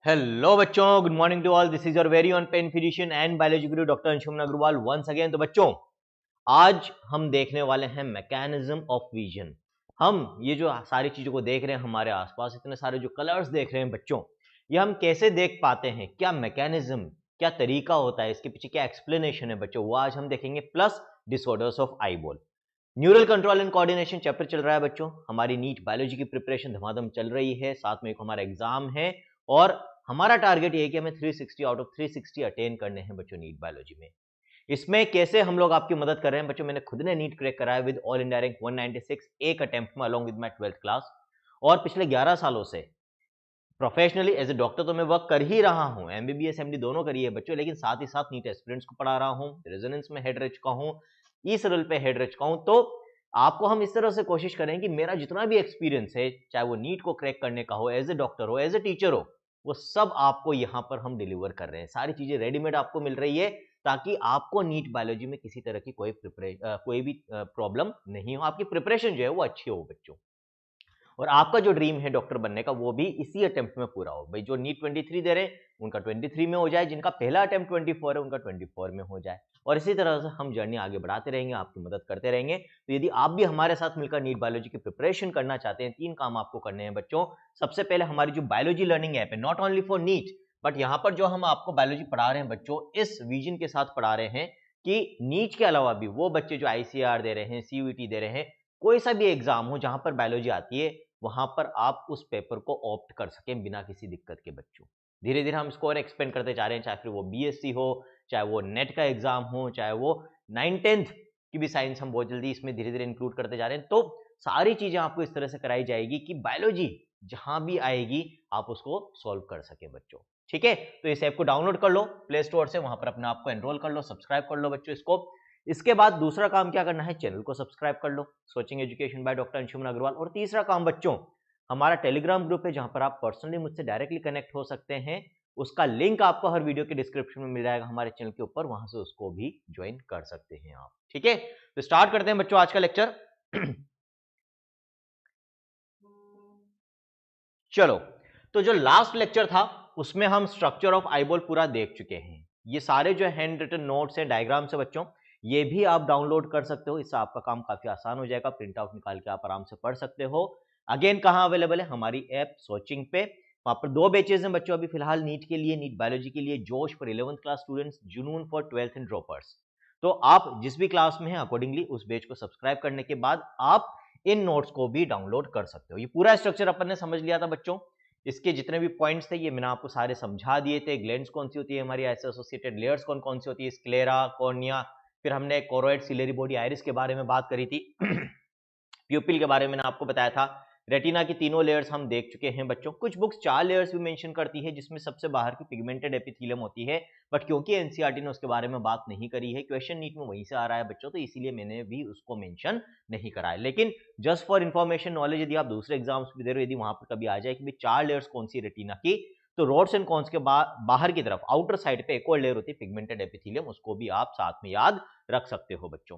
Hello बच्चों, good morning to all. This is your very own pen physician and biology guru doctor Anshuman Agarwal once again. तो बच्चों, आज हम देखने वाले हैं मैकेनिज्म ऑफ विजन। हम ये जो सारी चीजों को देख रहे हैं हमारे आसपास, इतने सारे जो कलर्स देख रहे हैं बच्चों, ये हम कैसे देख पाते हैं, क्या मैकेनिज्म, क्या तरीका होता है, इसके पीछे क्या एक्सप्लेनेशन है बच्चों, वो आज हम देखेंगे। Plus disorders of eyeball, neural control and coordination chapter चल रहा है बच्चों। हमारी नीट बायोलॉजी की प्रिपरेशन धमाधम चल रही है, साथ में एक हमारा एग्जाम है और हमारा टारगेट ये है कि हमें 360 आउट ऑफ 360 अटेन करने हैं बच्चों नीट बायोलॉजी में। इसमें कैसे हम लोग आपकी मदद कर रहे हैं बच्चों, मैंने खुद ने नीट क्रैक कराया विद ऑल इंडिया रैंक 196 एक अटेम्प्ट में along with my 12th class. और पिछले 11 सालों से प्रोफेशनली एज ए डॉक्टर तो मैं वर्क कर ही रहा हूं, एमबीबीएस एमडी दोनों करी है बच्चों, लेकिन साथ ही साथ नीट एस्पिरेंट्स को पढ़ा रहा हूं, रेजोनेंस में हेड रह चुका हूं, ई सरल पे हेड रह चुका हूं। तो आपको हम इस तरह से कोशिश करें कि मेरा जितना भी एक्सपीरियंस है, चाहे वो नीट को क्रैक करने का हो, एज ए डॉक्टर हो, एज ए टीचर हो, वो सब आपको यहाँ पर हम डिलीवर कर रहे हैं। सारी चीजें रेडीमेड आपको मिल रही है ताकि आपको नीट बायोलॉजी में किसी तरह की कोई भी प्रॉब्लम नहीं हो, आपकी प्रिपरेशन जो है वो अच्छी हो बच्चों। और आपका जो ड्रीम है डॉक्टर बनने का, वो भी इसी अटेम्प्ट में पूरा हो। भाई जो नीट 23 दे रहे हैं उनका 23 में हो जाए, जिनका पहला अटेम्प्ट 24 है उनका 24 में हो जाए। और इसी तरह से हम जर्नी आगे बढ़ाते रहेंगे, आपकी मदद करते रहेंगे। तो यदि आप भी हमारे साथ मिलकर नीट बायोलॉजी की प्रिपरेशन करना चाहते हैं, 3 काम आपको करने हैं बच्चों। सबसे पहले हमारी जो बायोलॉजी लर्निंग ऐप है, not only for NEET but यहाँ पर जो हम आपको बायोलॉजी पढ़ा रहे हैं बच्चों, इस विजन के साथ पढ़ा रहे हैं कि नीट के अलावा भी वो बच्चे जो आईसीआर दे रहे हैं, सीयूईटी दे रहे हैं, कोई सा भी एग्जाम हो जहां पर बायोलॉजी आती है, वहां पर आप उस पेपर को ऑप्ट कर सकें बिना किसी दिक्कत के बच्चों। धीरे धीरे हम इसको और एक्सपेंड करते जा रहे हैं, चाहे फिर वो बीएससी हो, चाहे वो नेट का एग्जाम हो, चाहे वो 9th-10th की भी साइंस हम बहुत जल्दी इसमें धीरे धीरे इंक्लूड करते जा रहे हैं। तो सारी चीजें आपको इस तरह से कराई जाएगी कि बायोलॉजी जहां भी आएगी आप उसको सॉल्व कर सके बच्चों। ठीक है, तो इस ऐप को डाउनलोड कर लो प्ले स्टोर से, वहां पर अपने आप को एनरोल कर लो, सब्सक्राइब कर लो बच्चों इसको। इसके बाद दूसरा काम क्या करना है, चैनल को सब्सक्राइब कर लो, सोचिंग education by doctor Anshuman Agarwal. और तीसरा काम बच्चों, हमारा टेलीग्राम ग्रुप है जहां पर आप पर्सनली मुझसे डायरेक्टली कनेक्ट हो सकते हैं। उसका लिंक आपको हर वीडियो के डिस्क्रिप्शन में मिल जाएगा हमारे चैनल के ऊपर, वहां से उसको भी ज्वाइन कर सकते हैं आप। ठीक है, तो स्टार्ट करते हैं बच्चों आज का लेक्चर। चलो, तो जो लास्ट लेक्चर था उसमें हम स्ट्रक्चर ऑफ आईबॉल पूरा देख चुके हैं। ये सारे जो हैंड रिटन नोट्स हैं, डायग्राम्स है बच्चों, ये भी आप डाउनलोड कर सकते हो। इससे आपका काम काफी आसान हो जाएगा, प्रिंट आउट निकाल के आप आराम से पढ़ सकते हो। अगेन कहां अवेलेबल है, हमारी ऐप सोचिंग पे। वहां पर 2 बैचेज हैं बच्चों अभी फिलहाल नीट के लिए, नीट बायोलॉजी के लिए, जोश फॉर 11th क्लास स्टूडेंट्स, जुनून फॉर 12th एंड ड्रॉपर्स। तो आप जिस भी क्लास में हैं अकॉर्डिंगली उस बैच को सब्सक्राइब करने के बाद आप इन नोट्स को भी डाउनलोड कर सकते हो। ये पूरा स्ट्रक्चर अपन ने समझ लिया था बच्चों। इसके जितने भी पॉइंट्स थे ये मैंने आपको सारे समझा दिए थे। ग्लैंड्स कौन सी होती है हमारी, ऐसे एसोसिएटेड लेयर्स कौन कौन सी होती है, स्क्लेरा, कॉर्निया, फिर हमने कोरोइड, सिलेरी बॉडी, आइरिस के बारे में बात करी थी। प्यूपिल के बारे में मैंने आपको बताया था। रेटिना की तीनों लेयर्स हम देख चुके हैं बच्चों। कुछ बुक्स 4 लेयर्स भी मेंशन करती है जिसमें सबसे बाहर की पिगमेंटेड एपिथेलियम होती है, बट क्योंकि एनसीईआरटी ने उसके बारे में बात नहीं करी है, क्वेश्चन नीट में वहीं से आ रहा है बच्चों, तो इसीलिए मैंने भी उसको मेंशन नहीं करा है। लेकिन जस्ट फॉर इन्फॉर्मेशन नॉलेज, यदि आप दूसरे एग्जाम्स भी दे रहे हो, यदि वहां पर कभी आ जाए कि 4 लेयर्स कौन सी रेटिना की, तो रोड्स एंड कॉन्स के बाहर की तरफ आउटर साइड पे एक और लेयर होती है पिगमेंटेड एपिथेलियम, उसको भी आप साथ में याद रख सकते हो बच्चों।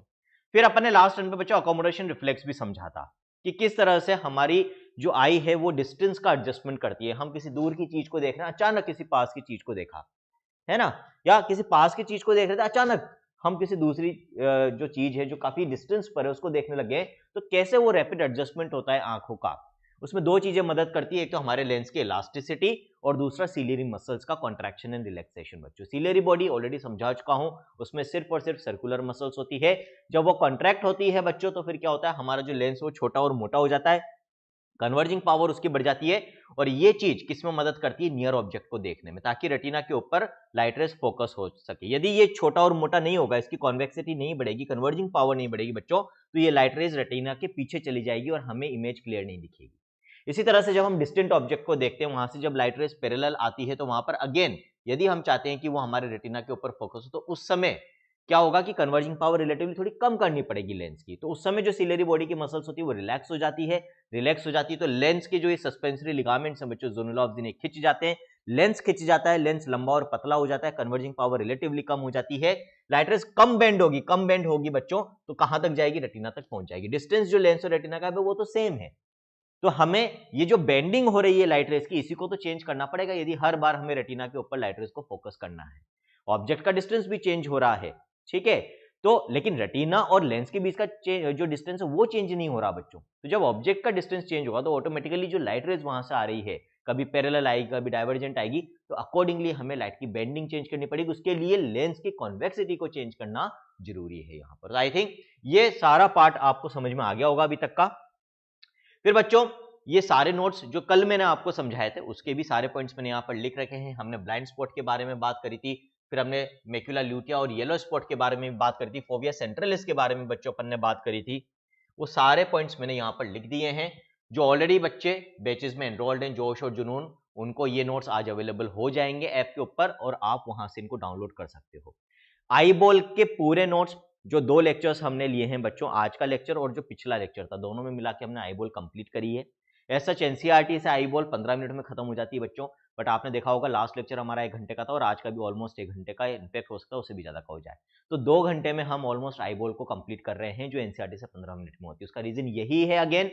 फिर अपन ने लास्ट रन पे बच्चों अकोमोडेशन रिफ्लेक्स भी समझा था कि किस तरह से हमारी जो आई है वो डिस्टेंस का एडजस्टमेंट करती है। हम किसी दूर की चीज को देख रहे हैं, अचानक किसी पास की चीज को देखा है ना, या किसी पास की चीज को देख रहे थे, अचानक हम किसी दूसरी जो चीज है जो काफी डिस्टेंस पर है उसको देखने लग गए, तो कैसे वो रैपिड एडजस्टमेंट होता है आंखों का। उसमें 2 चीजें मदद करती है, एक तो हमारे लेंस की इलास्टिसिटी और दूसरा सिलियरी मसल्स का कॉन्ट्रैक्शन एंड रिलैक्सेशन बच्चों। सिलियरी बॉडी ऑलरेडी समझा चुका हूं, उसमें सिर्फ और सिर्फ सर्कुलर मसल्स होती है। जब वो कॉन्ट्रैक्ट होती है बच्चों तो फिर क्या होता है, हमारा जो लेंस वो छोटा और मोटा हो जाता है, कन्वर्जिंग पावर उसकी बढ़ जाती है। और ये चीज किसमें मदद करती है, नियर ऑब्जेक्ट को देखने में, ताकि रेटिना के ऊपर लाइट रेस फोकस हो सके। यदि ये छोटा और मोटा नहीं होगा, इसकी कॉन्वेक्सिटी नहीं बढ़ेगी, कन्वर्जिंग पावर नहीं बढ़ेगी बच्चों, तो ये लाइट रेस रेटिना के पीछे चली जाएगी और हमें इमेज क्लियर नहीं दिखेगी। इसी तरह से जब हम डिस्टेंट ऑब्जेक्ट को देखते हैं, वहां से जब लाइट रेस पैरेलल आती है, तो वहां पर अगेन यदि हम चाहते हैं कि वो हमारे रेटिना के ऊपर फोकस हो, तो उस समय क्या होगा कि कन्वर्जिंग पावर रिलेटिवली थोड़ी कम करनी पड़ेगी लेंस की। तो उस समय जो सिलेरी बॉडी की मसल्स होती है वो रिलैक्स हो जाती है। रिलैक्स हो जाती है तो लेंस के जो ये सस्पेंसरी लिगामेंट्स हैं बच्चों, जोनुला ऑफ जिन्हें खिंच जाते हैं, लेंस खिंच जाता है, लेंस लंबा और पतला हो जाता है, कन्वर्जिंग पावर रिलेटिवली कम हो जाती है, लाइट रेस कम बेंड होगी बच्चों, तो कहां तक जाएगी, रेटिना तक पहुंच जाएगी। डिस्टेंस जो लेंस और रेटिना का है वो तो सेम है, तो हमें ये जो बेंडिंग हो रही है लाइट रेज की, इसी को तो चेंज करना पड़ेगा यदि हर बार हमें रेटिना के ऊपर लाइट रेज को फोकस करना है। ऑब्जेक्ट का डिस्टेंस भी चेंज हो रहा है, ठीक है, तो लेकिन रेटिना और लेंस के बीच का जो डिस्टेंस है वो चेंज नहीं हो रहा बच्चों। तो जब ऑब्जेक्ट का डिस्टेंस चेंज होगा तो ऑटोमेटिकली जो लाइट रेज वहां से आ रही है, कभी पैरेलल आएगी कभी डाइवर्जेंट आएगी, तो अकॉर्डिंगली हमें लाइट की बेंडिंग चेंज करनी पड़ेगी। उसके लिए लेंस की कॉन्वेक्सिटी को चेंज करना जरूरी है यहाँ पर। आई थिंक ये सारा पार्ट आपको समझ में आ गया होगा अभी तक का। फिर बच्चों ये सारे नोट्स जो कल मैंने आपको समझाए थे उसके भी सारे पॉइंट्स मैंने यहाँ पर लिख रखे हैं। हमने ब्लाइंड स्पॉट के बारे में बात करी थी, फिर हमने मैक्यूला ल्यूटिया और येलो स्पॉट के बारे में बात करी थी, फोविया सेंट्रलिस के बारे में बच्चों अपन ने बात करी थी। वो सारे पॉइंट्स मैंने यहाँ पर लिख दिए हैं। जो ऑलरेडी बच्चे बैचेस में एनरोल्ड हैं, जोश और जुनून, उनको ये नोट्स आज अवेलेबल हो जाएंगे ऐप के ऊपर और आप वहां से इनको डाउनलोड कर सकते हो। आई बॉल के पूरे नोट्स जो 2 लेक्चर्स हमने लिए हैं बच्चों, आज का लेक्चर और जो पिछला लेक्चर था, दोनों में मिला के हमने आई बॉल कंप्लीट करी है। ऐसा एनसीईआरटी से आई बॉल 15 मिनट में खत्म हो जाती है बच्चों, बट आपने देखा होगा लास्ट लेक्चर हमारा 1 घंटे का था और आज का भी ऑलमोस्ट 1 घंटे का, इनफैक्ट हो सकता है उससे भी ज्यादा का हो जाए। तो 2 घंटे में हम ऑलमोस्ट आई बॉल को कंप्लीट कर रहे हैं जो एनसीईआरटी से 15 मिनट में होती है। उसका रीजन यही है, अगेन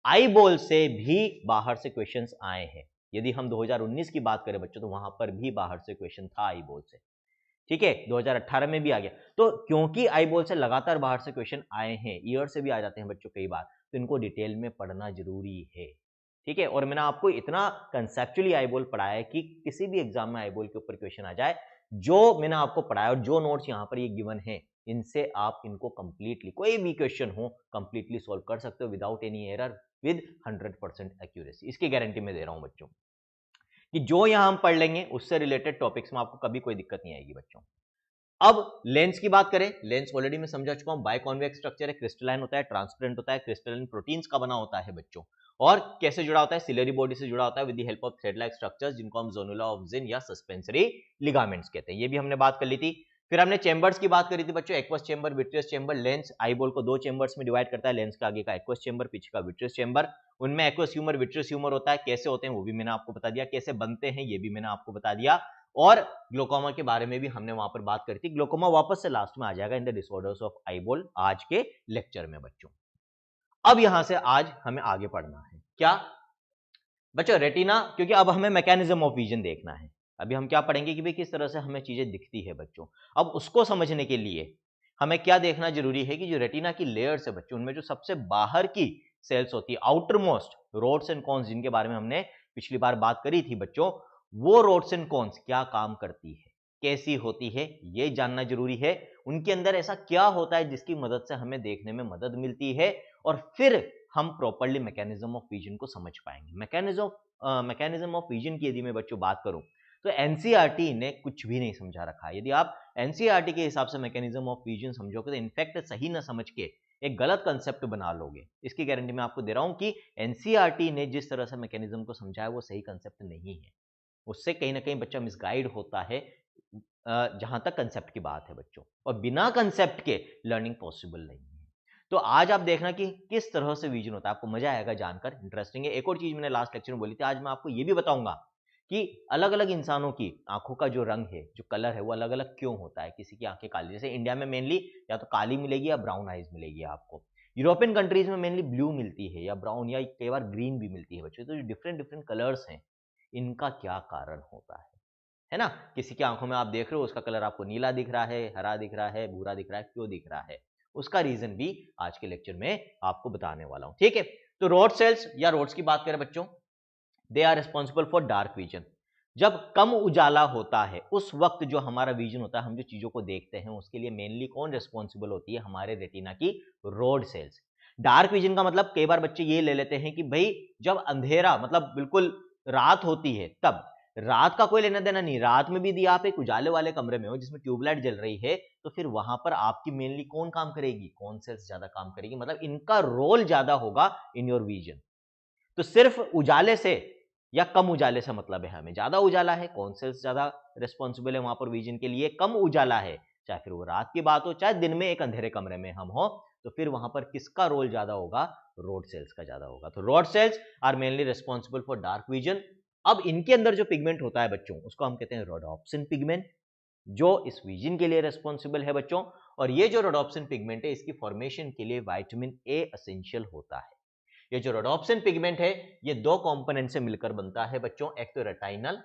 आई बॉल से भी बाहर से क्वेश्चंस आए हैं। यदि हम 2019 की बात करें बच्चों तो वहां पर भी बाहर से क्वेश्चन था आई बॉल से, ठीक है, 2018 में भी आ गया। तो क्योंकि आई बॉल से लगातार बाहर से क्वेश्चन आए हैं, ईयर से भी आ जाते हैं बच्चों कई बार, तो इनको डिटेल में पढ़ना जरूरी है, ठीक है। और मैंने आपको इतना कंसेप्चुअली आई बॉल पढ़ाया है कि किसी भी एग्जाम में आई बॉल के ऊपर क्वेश्चन आ जाए, जो मैंने आपको पढ़ाया और जो नोट्स यहाँ पर ये गिवन है, इनसे आप इनको कंप्लीटली कोई भी क्वेश्चन हो कंप्लीटली सॉल्व कर सकते हो without any error, with 100% accuracy. इसकी गारंटी मैं दे रहा हूं बच्चों कि जो यहां हम पढ़ लेंगे उससे रिलेटेड टॉपिक्स में आपको कभी कोई दिक्कत नहीं आएगी बच्चों। अब लेंस की बात करें, लेंस ऑलरेडी मैं समझा चुका हूं, बायकॉन्वेक्स स्ट्रक्चर है, क्रिस्टलाइन होता है, ट्रांसपेरेंट होता है, क्रिस्टलाइन प्रोटीन्स का बना होता है बच्चों। और कैसे जुड़ा होता है, सिलेरी बॉडी से जुड़ा होता है with the help of thread like structures जिनको हम जोनुला ऑफ जिन या सस्पेंसरी लिगामेंट्स कहते हैं। ये भी हमने बात कर ली थी। फिर हमने चेंबर्स की बात करी थी बच्चों, aqueous chamber, vitreous chamber. Lens eye ball को 2 चेंबर्स में डिवाइड करता है, लेंस के आगे का एक्वस चेंबर, पीछे का विट्रियस चेंबर। उनमें एक्वस ह्यूमर, विट्रियस ह्यूमर होता है, कैसे होते हैं वो भी मैंने आपको बता दिया, कैसे बनते हैं ये भी मैंने आपको बता दिया। और ग्लोकोमा के बारे में भी हमने वहां पर बात करी थी। ग्लोकोमा वापस से लास्ट में आ जाएगा in the disorders of eye ball आज के लेक्चर में बच्चों। अब यहां से आज हमें आगे पढ़ना है क्या बच्चों, रेटिना, क्योंकि अब हमें मैकेनिज्म ऑफ विजन देखना है। अभी हम क्या पढ़ेंगे कि भाई किस तरह से हमें चीजें दिखती है बच्चों। अब उसको समझने के लिए हमें क्या देखना जरूरी है कि जो रेटिना की लेयर्स है बच्चों, उनमें जो सबसे बाहर की सेल्स होती है, outermost rods and cones, जिनके बारे में हमने पिछली बार बात करी थी बच्चों, वो रोड्स एंड कॉन्स क्या काम करती है, कैसी होती है, ये जानना जरूरी है। उनके अंदर ऐसा क्या होता है जिसकी मदद से हमें देखने में मदद मिलती है, और फिर हम प्रॉपर्ली मैकेनिज्म ऑफ विजन को समझ पाएंगे। मैकेनिज्म ऑफ विजन की यदि मैं बच्चों बात करूं तो एनसीईआरटी ने कुछ भी नहीं समझा रखा है। यदि आप एनसीईआरटी के हिसाब से मैकेनिज्म ऑफ विजन समझोगे तो इनफैक्ट सही ना समझ के एक गलत कंसेप्ट बना लोगे। इसकी गारंटी मैं आपको दे रहा हूं कि एनसीईआरटी ने जिस तरह से मैकेनिज्म को समझाया वो सही कंसेप्ट नहीं है, उससे कहीं ना कहीं बच्चा मिसगाइड होता है जहां तक कंसेप्ट की बात है बच्चों, और बिना कंसेप्ट के लर्निंग पॉसिबल नहीं है। तो आज आप देखना कि किस तरह से विजन होता है, आपको मजा आएगा जानकर, इंटरेस्टिंग है। एक और चीज मैंने लास्ट लेक्चर में बोली थी, आज मैं आपको ये भी बताऊंगा कि अलग अलग इंसानों की आंखों का जो रंग है, जो कलर है, वो अलग अलग क्यों होता है। किसी की आंखें काली, जैसे इंडिया में मेनली या तो काली मिलेगी या ब्राउन आइज मिलेगी आपको। यूरोपियन कंट्रीज में मेनली ब्लू मिलती है या ब्राउन या कई बार ग्रीन भी मिलती है बच्चों। तो जो डिफरेंट डिफरेंट कलर्स हैं, इनका क्या कारण होता है ना। किसी की आंखों में आप देख रहे हो उसका कलर आपको नीला दिख रहा है, हरा दिख रहा है, भूरा दिख रहा है, क्यों दिख रहा है, उसका रीजन भी आज के लेक्चर में आपको बताने वाला हूं, ठीक है। तो रोड सेल्स या रोड्स की बात करें बच्चों, they are responsible for dark vision. जब कम उजाला होता है उस वक्त जो हमारा विजन होता है, हम जो चीजों को देखते हैं, उसके लिए मेनली कौन रिस्पॉन्सिबल होती है, हमारे रेटिना की रोड सेल्स। डार्क विजन का मतलब कई बार बच्चे ये ले लेते हैं कि भाई जब अंधेरा, मतलब बिल्कुल रात होती है, तब रात का कोई लेना देना नहीं। रात में भी यदि आप एक उजाले वाले कमरे में हो जिसमें ट्यूबलाइट जल रही है, तो फिर वहां पर आपकी मेनली कौन काम करेगी, कौन सेल्स ज्यादा काम करेगी, मतलब इनका रोल ज्यादा होगा इन योर विजन। तो सिर्फ उजाले से या कम उजाले से मतलब है हमें, ज्यादा उजाला है कौन सेल्स ज्यादा रिस्पॉन्सिबल है वहां पर विजन के लिए, कम उजाला है चाहे फिर वो रात की बात हो चाहे दिन में एक अंधेरे कमरे में हम हो, तो फिर वहां पर किसका रोल ज्यादा होगा, रोड सेल्स का ज्यादा होगा। तो rod cells are mainly responsible for dark vision. अब इनके अंदर जो पिगमेंट होता है बच्चों, उसको हम कहते हैं रोडोप्सिन पिगमेंट, जो इस विजन के लिए रिस्पॉन्सिबल है बच्चों। और ये जो रोडोप्सिन पिगमेंट है, इसकी फॉर्मेशन के लिए विटामिन ए एसेंशियल होता है। ये जो रोडोप्सिन पिगमेंट है ये दो कंपोनेंट से मिलकर बनता है बच्चों, एक तो रेटाइनल,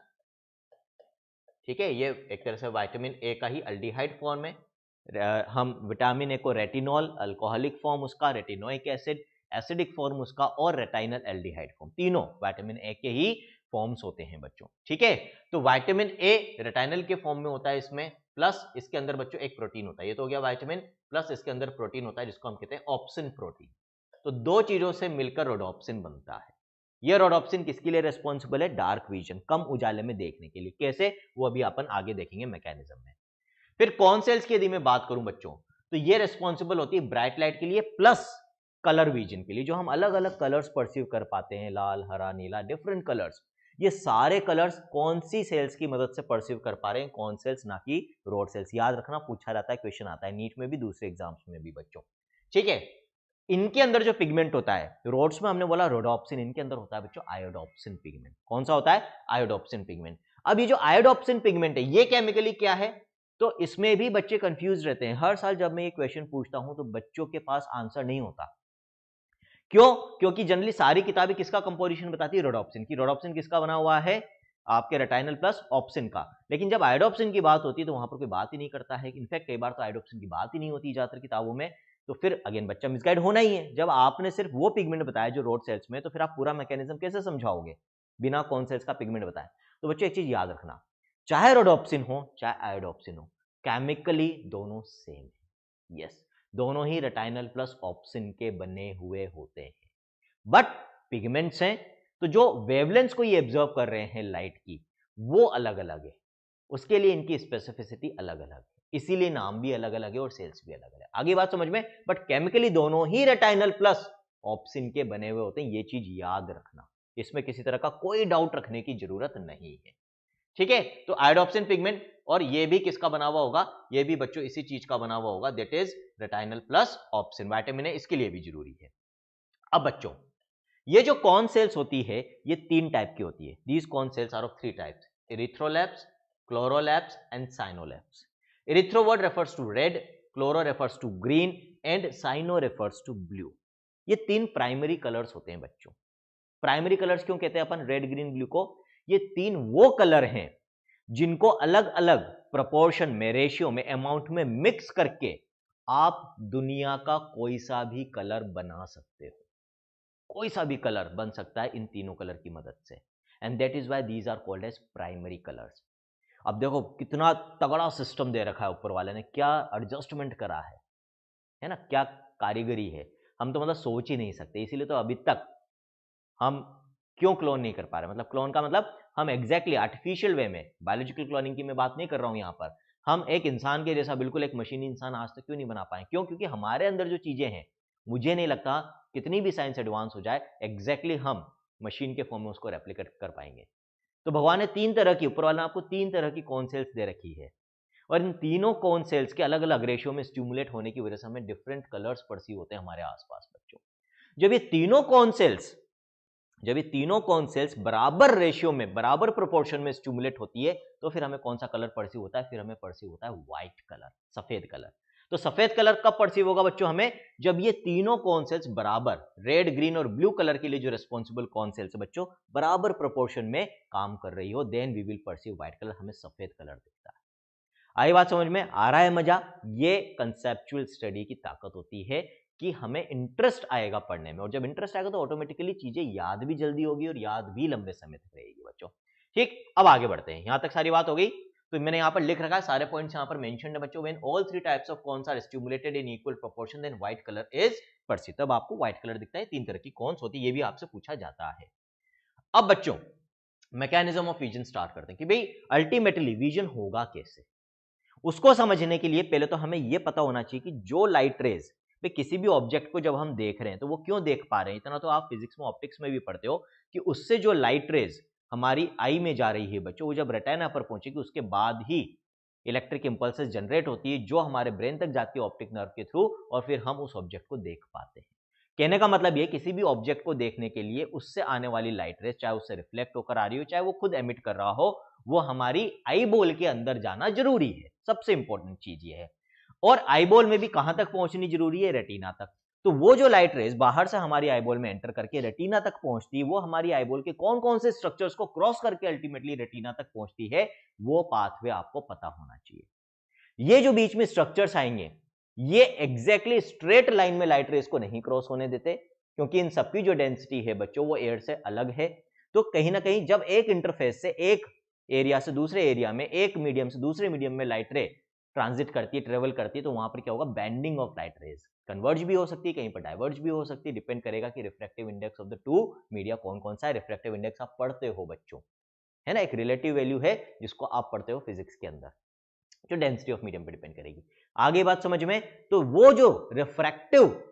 ठीक है, ये एक तरह से विटामिन ए का ही अल्डिहाइड फॉर्म है। हम विटामिन ए को रेटिनॉल, अल्कोहलिक फॉर्म उसका, रेटिनोइक एसिड एसिडिक फॉर्म उसका, और रेटाइनल एल्डिहाइड फॉर्म, तीनों विटामिन ए के ही फॉर्म्स होते हैं बच्चों, ठीक है। तो विटामिन ए रेटाइनल के फॉर्म में होता है इसमें, प्लस इसके अंदर बच्चों एक प्रोटीन होता है, ये तो हो गया विटामिन, प्लस इसके अंदर प्रोटीन होता है जिसको हम कहते हैं ऑप्सिन प्रोटीन। तो दो चीजों से मिलकर रोडोप्सिन बनता है। ये रोडोप्सिन किसके लिए रेस्पॉन्सिबल है? डार्क विजन, कम उजाले में देखने के लिए। कैसे? वो अभी अपन आगे देखेंगे मैकेनिज्म में। फिर कौन सेल्स की यदि मैं बात करूं बच्चों, तो ये रेस्पॉन्सिबल होती है ब्राइट लाइट के लिए प्लस कलर विजन के लिए, जो हम अलग अलग कलर्स परसीव कर पाते हैं, लाल, हरा, नीला, डिफरेंट कलर्स। ये सारे कलर्स कौन सी सेल्स की मदद से परसीव कर पा रहे हैं? कौन सेल्स, ना कि रोड सेल्स। याद रखना, पूछा जाता है, क्वेश्चन आता है नीट में भी, दूसरे एग्जाम्स में भी बच्चों, ठीक है। इनके अंदर जो पिगमेंट होता है, रोड्स में हमने बोला रोडोप्सिन, इनके अंदर होता है बच्चों आयोडोप्सिन पिगमेंट। कौन सा होता है? आयोडोप्सिन पिगमेंट। अब ये जो आयोडोप्सिन पिगमेंट है ये केमिकली क्या है? तो इसमें भी बच्चे कंफ्यूज रहते हैं। हर साल जब मैं ये क्वेश्चन पूछता हूं तो बच्चों के पास आंसर नहीं होता। क्यों? क्योंकि जनरली सारी किताबें किसका कंपोजिशन बताती है? रोडोप्सिन की। रोडोप्सिन किसका बना हुआ है? आपके रेटाइनल प्लस ऑप्सिन का। लेकिन जब आयोडोप्सिन की बात होती है तो वहां पर कोई बात ही नहीं करता है। इनफैक्ट कई बार तो आयोडोप्सिन की बात ही नहीं होती ज्यादातर किताबों में। तो फिर अगेन बच्चा मिसगाइड होना ही है। जब आपने सिर्फ वो पिगमेंट बताया जो रोड सेल्स में, तो फिर आप पूरा मैकेनिज्म कैसे समझाओगे बिना कौन सेल्स का पिगमेंट बताए? तो बच्चों एक चीज याद रखना, चाहे रोडोप्सिन हो चाहे आयोडोप्सिन हो, केमिकली दोनों सेम है। यस, दोनों ही रेटाइनल प्लस ऑप्सिन के बने हुए होते हैं, बट पिगमेंट्स हैं तो जो वेवलेंथ को ये एब्जॉर्व कर रहे हैं लाइट की, वो अलग अलग है। उसके लिए इनकी स्पेसिफिसिटी अलग अलग है, इसीलिए नाम भी अलग अलग है और सेल्स भी अलग अलग है। आगे बात समझ में? बट केमिकली दोनों ही रेटाइनल प्लस ऑप्सिन के बने हुए होते हैं, ये चीज याद रखना। इसमें किसी तरह का कोई डाउट रखने की जरूरत नहीं है, ठीक है। तो आयोडोप्सिन पिगमेंट, और ये भी किसका बना हुआ होगा? ये भी बच्चों इसी चीज का बना हुआ होगा, that is retinal plus obscene. Vitamin A इसके लिए भी जरूरी है। अब बच्चों ये जो कॉर्न सेल्स होती है ये तीन टाइप की होती है। These cone cells are of three types: erythrolabes, chlorolabes and cyanolabes. Erythro word refers to red, chloro refers to green and cyano refers to blue. ये तीन प्राइमरी कलर्स होते हैं बच्चों। प्राइमरी कलर्स क्यों कहते हैं अपन रेड, ग्रीन, ब्लू को? ये तीन वो कलर हैं जिनको अलग अलग प्रोपोर्शन में, रेशियो में, अमाउंट में मिक्स करके आप दुनिया का कोई सा भी कलर बना सकते हो। कोई सा भी कलर बन सकता है इन तीनों कलर की मदद से, and that is why these are called as primary colours. अब देखो कितना तगड़ा सिस्टम दे रखा है ऊपर वाले ने, क्या एडजस्टमेंट करा है ना, क्या कारीगरी है। हम तो मतलब सोच ही नहीं सकते, इसीलिए तो अभी तक हम क्यों क्लोन नहीं कर पा रहे। मतलब क्लोन का मतलब हम एग्जैक्टली आर्टिफिशियल वे में, बायोलॉजिकल क्लोनिंग की मैं बात नहीं कर रहा हूं यहां पर, हम एक इंसान के जैसा बिल्कुल एक मशीनी इंसान आज तक क्यों नहीं बना पाए? क्यों? क्योंकि हमारे अंदर जो चीजें हैं, मुझे नहीं लगता कितनी भी साइंस एडवांस हो जाए एग्जैक्टली हम मशीन के फॉर्म में उसको रेप्लिकेट कर पाएंगे। तो भगवान ने तीन तरह की, ऊपर वाला ने आपको तीन तरह की कॉर्न सेल्स दे रखी है, और इन तीनों कॉर्न सेल्स के अलग अलग रेशियो में स्टिमुलेट होने की वजह से हमें डिफरेंट कलर्स परसीव होते हैं हमारे आसपास बच्चों। जब ये तीनों कॉर्न सेल्स जब ये तीनों कॉर्न सेल्स बराबर रेशियो में, बराबर प्रोपोर्शन में स्टिमुलेट होती है, तो फिर हमें कौन सा कलर परसीव होता है? फिर हमें परसीव होता है व्हाइट कलर, सफेद कलर। तो सफेद कलर कब परसीव होगा बच्चों हमें? जब ये तीनों कॉर्न सेल्स बराबर, रेड, ग्रीन और ब्लू कलर के लिए जो रिस्पॉन्सिबल कॉर्न सेल्स है बच्चों, बराबर प्रोपोर्शन में काम कर रही हो, then we will perceive white colour, हमें सफेद कलर दिखता है। आई बात समझ में? आ रहा है मजा? ये कंसेप्चुअल स्टडी की ताकत होती है कि हमें इंटरेस्ट आएगा पढ़ने में, और जब इंटरेस्ट आएगा तो ऑटोमेटिकली चीजें याद भी जल्दी होगी और याद भी लंबे समय तक रहेगी बच्चों। ठीक, अब आगे बढ़ते हैं। यहां तक सारी बात हो गई। तो मैंने यहां पर लिख रखा है, सारे पॉइंट्स यहां पर मेंशन्ड है बच्चों। When all three types of cones are stimulated in equal proportion then white colour is perceived. तब आपको व्हाइट कलर दिखता है। तीन तरह की कॉर्न्स होती है, ये भी आपसे पूछा जाता है। अब बच्चों मैकेनिज्म ऑफ विजन स्टार्ट करते हैं कि भाई अल्टीमेटली विजन होगा कैसे। उसको समझने के लिए पहले तो हमें यह पता होना चाहिए कि जो लाइट रेज पे किसी भी ऑब्जेक्ट को जब हम देख रहे हैं तो वो क्यों देख पा रहे हैं। इतना तो आप फिजिक्स में, ऑप्टिक्स में भी पढ़ते हो कि उससे जो लाइट रेज हमारी आई में जा रही है बच्चों, वो जब रेटिना पर पहुंचेगी उसके बाद ही इलेक्ट्रिक इंपल्सेस जनरेट होती है, जो हमारे ब्रेन तक जाती है ऑप्टिक नर्व के थ्रू, और फिर हम उस ऑब्जेक्ट को देख पाते हैं। कहने का मतलब ये, किसी भी ऑब्जेक्ट को देखने के लिए उससे आने वाली लाइट रेज, चाहे उससे रिफ्लेक्ट होकर आ रही हो, चाहे वो खुद एमिट कर रहा हो, वो हमारी आई बॉल के अंदर जाना जरूरी है। सबसे इंपॉर्टेंट चीज ये है। और आई बॉल में भी कहां तक पहुंचनी जरूरी है? रेटिना तक। तो वो जो लाइट रेज बाहर से हमारी आईबॉल में एंटर करके रेटिना तक पहुंचती है, वो हमारी आईबॉल के कौन कौन से स्ट्रक्चर्स को क्रॉस करके अल्टीमेटली रेटिना तक पहुंचती है, वो पाथवे आपको पता होना चाहिए। ये जो बीच में स्ट्रक्चर्स आएंगे, ये एग्जैक्टली स्ट्रेट लाइन में लाइट रेज को नहीं क्रॉस होने देते, क्योंकि इन सबकी जो डेंसिटी है बच्चों वो एयर से अलग है। तो कहीं ना कहीं जब एक इंटरफेस से एक एरिया से दूसरे एरिया में, एक मीडियम से दूसरे मीडियम में लाइट रे ट्रांजिट करती है, ट्रेवल करती है, तो वहां पर क्या होगा, bending of light rays, converge भी हो सकती है, कहीं पर डाइवर्ज भी हो सकती है, डिपेंड करेगा कि refractive index of the two media कौन कौन सा है। रिफ्रैक्टिव इंडेक्स आप पढ़ते हो बच्चों, है ना, एक रिलेटिव वैल्यू है जिसको आप पढ़ते हो फिजिक्स के अंदर, जो डेंसिटी ऑफ मीडियम पर डिपेंड करेगी। आगे बात समझ में, तो वो जो रिफ्रैक्टिव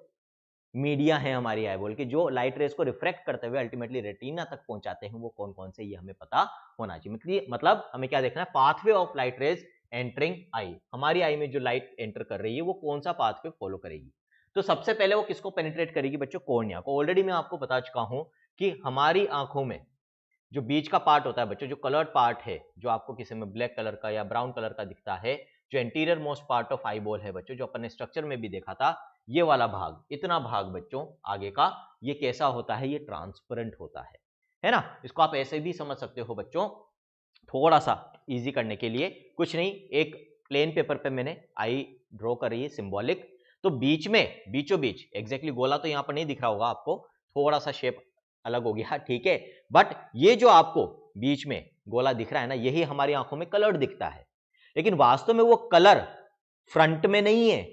मीडिया है हमारी आईबॉल के, जो लाइट रेज को रिफ्रैक्ट करते हुए अल्टीमेटली रेटिना तक पहुंचाते हैं, वो कौन कौन से, ये हमें पता होना चाहिए। मतलब हमें क्या देखना है, pathway of light rays entering eye, हमारी आई में जो लाइट एंटर कर रही है वो कौन सा पाथवे फॉलो करेगी। तो सबसे पहले वो किसको पेनिट्रेट करेगी बच्चों, कॉर्निया को। ऑलरेडी मैं आपको बता चुका हूं कि हमारी आंखों में जो बीच का पार्ट होता है बच्चों, जो कलर्ड पार्ट है, जो आपको किसी में ब्लैक कलर का या ब्राउन कलर का दिखता है, जो anterior most part of eyeball है बच्चों, जो अपन ने स्ट्रक्चर में भी देखा था, ये वाला भाग, इतना भाग बच्चों आगे का, ये कैसा होता है, ये ट्रांसपेरेंट होता है ना। इसको आप ऐसे भी समझ सकते हो बच्चों, थोड़ा सा इजी करने के लिए, कुछ नहीं, एक प्लेन पेपर पे मैंने आई ड्रॉ करी है सिंबॉलिक, तो बीच में, बीचों बीच, एग्जैक्टली गोला तो यहां पर नहीं दिख रहा होगा आपको, थोड़ा सा शेप अलग हो गया, ठीक है, बट ये जो आपको बीच में गोला दिख रहा है ना, यही हमारी आंखों में कलर दिखता है, लेकिन वास्तव में वो कलर फ्रंट में नहीं है।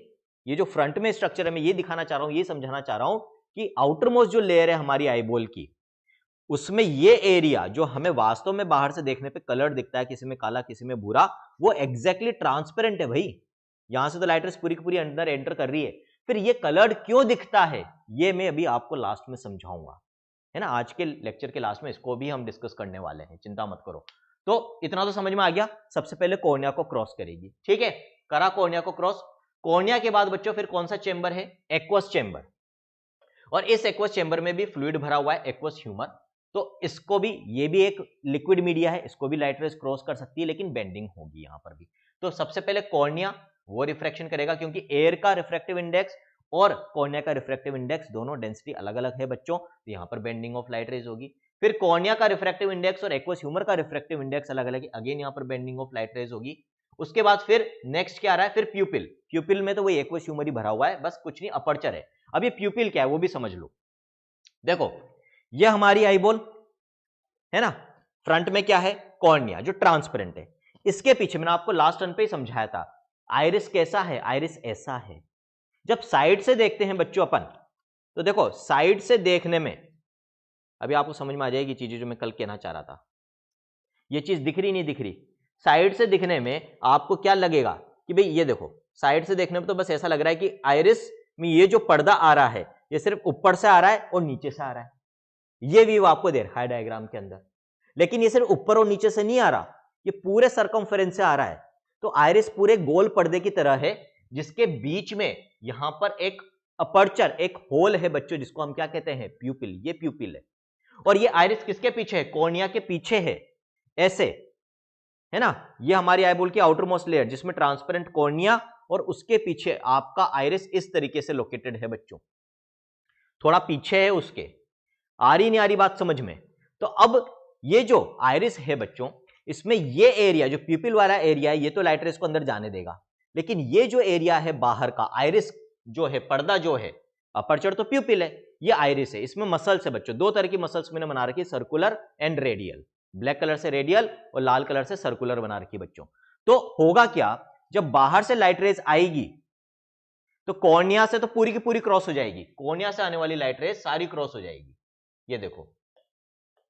ये जो फ्रंट में स्ट्रक्चर है, मैं ये दिखाना चाह रहा हूं, ये समझाना चाह रहा हूं कि आउटर मोस्ट जो लेयर है हमारी आईबॉल की, उसमें ये एरिया जो हमें वास्तव में बाहर से देखने पे कलर दिखता है, किसी में काला किसी में भूरा, वो एग्जैक्टली ट्रांसपेरेंट है भाई। यहां से तो लाइट रेज पूरी की पूरी अंदर एंटर कर रही है, फिर ये कलर्ड क्यों दिखता है, ये मैं अभी आपको लास्ट में समझाऊंगा, है ना। आज के लेक्चर के लास्ट में इसको भी हम डिस्कस करने वाले हैं, चिंता मत करो। तो इतना तो समझ में आ गया, सबसे पहले कॉर्निया को क्रॉस करेगी, ठीक है, करा कॉर्निया को क्रॉस। कॉर्निया के बाद बच्चों फिर कौन सा चेंबर है, एक्वस चेंबर, और इस एक्वस चेंबर में भी फ्लूइड भरा हुआ है, एक्वस ह्यूमर, तो इसको भी, ये भी एक लिक्विड मीडिया है, इसको भी लाइट रेज क्रॉस कर सकती है, लेकिन बेंडिंग होगी यहां पर भी। तो सबसे पहले कॉर्निया वो रिफ्रैक्शन करेगा, क्योंकि एयर का रिफ्रैक्टिव इंडेक्स और कॉर्निया का रिफ्रैक्टिव इंडेक्स दोनों डेंसिटी अलग अलग है बच्चों, तो यहां पर बेंडिंग ऑफ लाइट रेज होगी। फिर कॉर्निया का रिफ्रैक्टिव इंडेक्स और एक्वस ह्यूमर का रिफ्रैक्टिव इंडेक्स अलग अलग है, अगेन यहां पर बेंडिंग ऑफ लाइट रेज होगी। उसके बाद फिर नेक्स्ट क्या आ रहा है, फिर प्यूपिल, प्यूपिल में तो वही एक्वस ह्यूमर ही भरा हुआ है, बस कुछ नहीं, अपर्चर है। अब ये प्यूपिल क्या है वो भी समझ लो, देखो ये हमारी आईबॉल है ना, फ्रंट में क्या है, कॉर्निया जो ट्रांसपेरेंट है, इसके पीछे मैंने आपको लास्ट टर्न पे ही समझाया था, आइरिस कैसा है, आइरिस ऐसा है। जब साइड से देखते हैं बच्चों अपन, तो देखो साइड से देखने में, अभी आपको समझ में आ जाएगी चीजें जो मैं कल कहना चाह रहा था, ये चीज दिख रही नहीं दिख रही, साइड से दिखने में आपको क्या लगेगा कि भाई ये देखो, साइड से देखने में तो बस ऐसा लग रहा है कि आइरिस में ये जो पर्दा आ रहा है, ये सिर्फ ऊपर से आ रहा है और नीचे से आ रहा है, ये व्यू आपको दे रखा है डायग्राम के अंदर, लेकिन ये सिर्फ ऊपर और नीचे से नहीं आ रहा, ये पूरे सरकमफेरेंस से आ रहा है। तो आइरिस पूरे गोल पर्दे की तरह है, जिसके बीच में यहां पर एक अपर्चर, एक होल है बच्चों, जिसको हम क्या कहते हैं, प्यूपिल, ये प्यूपिल है। और ये आइरिस किसके पीछे है, कॉर्निया के पीछे है, ऐसे, है ना, ये हमारी आईबॉल की आउटर मोस्ट लेयर, जिसमें ट्रांसपेरेंट कॉर्निया और उसके पीछे आपका आइरिस इस तरीके से लोकेटेड है बच्चों, थोड़ा पीछे है उसके। आ रही नहीं आ रही बात समझ में। तो अब ये जो आइरिस है बच्चों, इसमें ये एरिया जो प्यूपिल वाला एरिया है, ये तो लाइट रेज को अंदर जाने देगा, लेकिन ये जो एरिया है बाहर का, आइरिस जो है, पर्दा जो है, अपर्चर तो प्यूपिल है, ये आइरिस है, इसमें मसल्स है बच्चों, दो तरह की मसल्स मैंने बना रखी है, circular and radial, black colour से रेडियल और लाल कलर से सर्कुलर बना रखी बच्चों। तो होगा क्या, जब बाहर से लाइट रेज आएगी तो कॉर्निया से तो पूरी की पूरी क्रॉस हो जाएगी, कॉर्निया से आने वाली लाइट रेज सारी क्रॉस हो जाएगी, ये देखो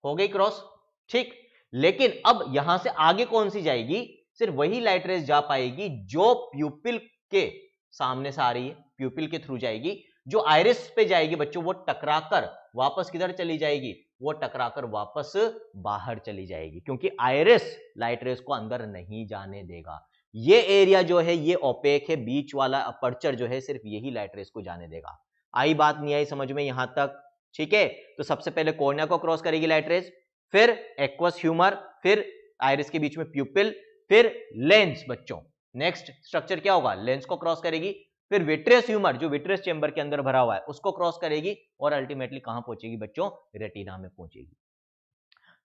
हो गई क्रॉस, ठीक। लेकिन अब यहां से आगे कौन सी जाएगी, सिर्फ वही लाइट रेज जा पाएगी जो प्यूपिल के सामने से आ रही है, प्यूपिल के थ्रू जाएगी। जो आइरिस पे जाएगी बच्चों, वो टकराकर वापस किधर चली जाएगी, वो टकराकर वापस बाहर चली जाएगी, क्योंकि आइरिस लाइट रेज को अंदर नहीं जाने देगा। ये एरिया जो है ये ओपेक है, बीच वाला अपर्चर जो है सिर्फ यही लाइट रेज को जाने देगा। आई बात नहीं आई समझ में यहां तक, ठीक है। तो सबसे पहले कॉर्निया को क्रॉस करेगी लाइट रेज, फिर एक्वस ह्यूमर, फिर आइरिस के बीच में प्यूपिल, फिर लेंस बच्चों, नेक्स्ट स्ट्रक्चर क्या होगा, लेंस को क्रॉस करेगी, फिर विट्रियस ह्यूमर जो विट्रियस चेंबर के अंदर भरा हुआ है उसको क्रॉस करेगी और अल्टीमेटली कहां पहुंचेगी बच्चों, रेटिना में पहुंचेगी।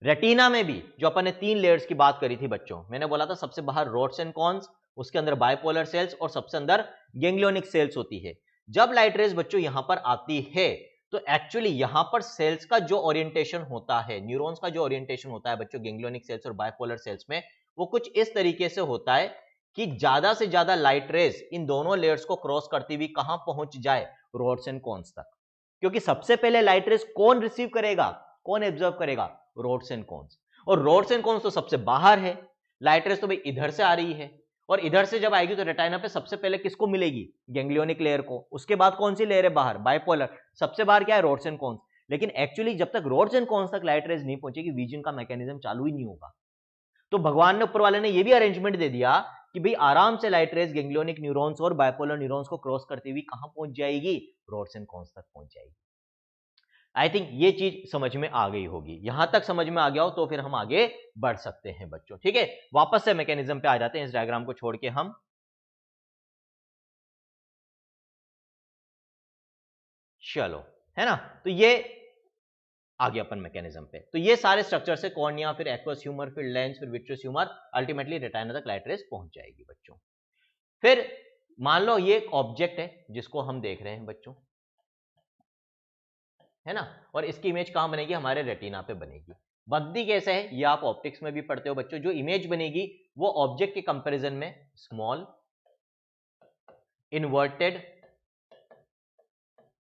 रेटिना में भी जो अपन ने 3 लेयर्स की बात करी थी बच्चों, मैंने बोला था सबसे बाहर रोड्स एंड कॉन्स, उसके अंदर बाइपोलर सेल्स और सबसे अंदर गैंग्लियोनिक सेल्स होती है। जब लाइट रेज बच्चों यहां पर आती है तो एक्चुअली यहां पर सेल्स का जो ओरिएंटेशन होता है, न्यूरॉन्स का जो ओरिएंटेशन होता है बच्चों गैंग्लियोनिक सेल्स और बाइपोलर सेल्स में, वो कुछ इस तरीके से होता है कि ज्यादा से ज्यादा लाइट रेज इन दोनों लेयर्स को क्रॉस करती हुई कहां पहुंच जाए, रोड्स एंड कॉन्स तक। क्योंकि सबसे पहले लाइट रेज कौन रिसीव करेगा, कौन एब्जॉर्व करेगा, रोड्स एंड कॉन्स। और रोड्स एंड कॉन्स तो सबसे बाहर है, लाइट रेज तो भाई इधर से आ रही है, और इधर से जब आएगी तो रेटिना पे सबसे पहले किसको मिलेगी, गैंग्लियोनिक लेयर को। उसके बाद कौन सी लेयर है बाहर, बाइपोलर। सबसे बाहर क्या है, रोड्स एंड कॉन्स। लेकिन एक्चुअली जब तक रोड्स एंड कॉन्स तक लाइट रेज नहीं पहुंचेगी, विजन का मैकेनिज्म चालू ही नहीं होगा। तो भगवान ने, ऊपर वाले ने यह भी अरेंजमेंट दे दिया कि भाई आराम से लाइट रेज गैंग्लियोनिक न्यूरॉन्स और बाइपोलर न्यूरॉन्स को क्रॉस करती हुई कहां पहुंच जाएगी, रोड्स एंड कॉन्स तक पहुंच जाएगी। आई थिंक ये चीज समझ में आ गई होगी। यहां तक समझ में आ गया हो तो फिर हम आगे बढ़ सकते हैं बच्चों, ठीक है। वापस से मैकेनिज्म पे आ जाते हैं, इस डायग्राम को छोड़ के हम। चलो, है ना। तो ये आगे अपन मैकेनिज्म पे, तो ये सारे स्ट्रक्चर से कॉर्निया, फिर एक्वस ह्यूमर, फिर लेंस, फिर विट्रियस ह्यूमर, अल्टीमेटली रेटिना तक लाइट रेज पहुंच जाएगी बच्चों। फिर मान लो ये एक ऑब्जेक्ट है जिसको हम देख रहे हैं बच्चों, है ना, और इसकी इमेज कहां बनेगी, हमारे रेटिना पे बनेगी। बनती कैसे है, ये आप ऑप्टिक्स में भी पढ़ते हो बच्चों। जो इमेज बनेगी वो ऑब्जेक्ट के कंपैरिजन में स्मॉल, इन्वर्टेड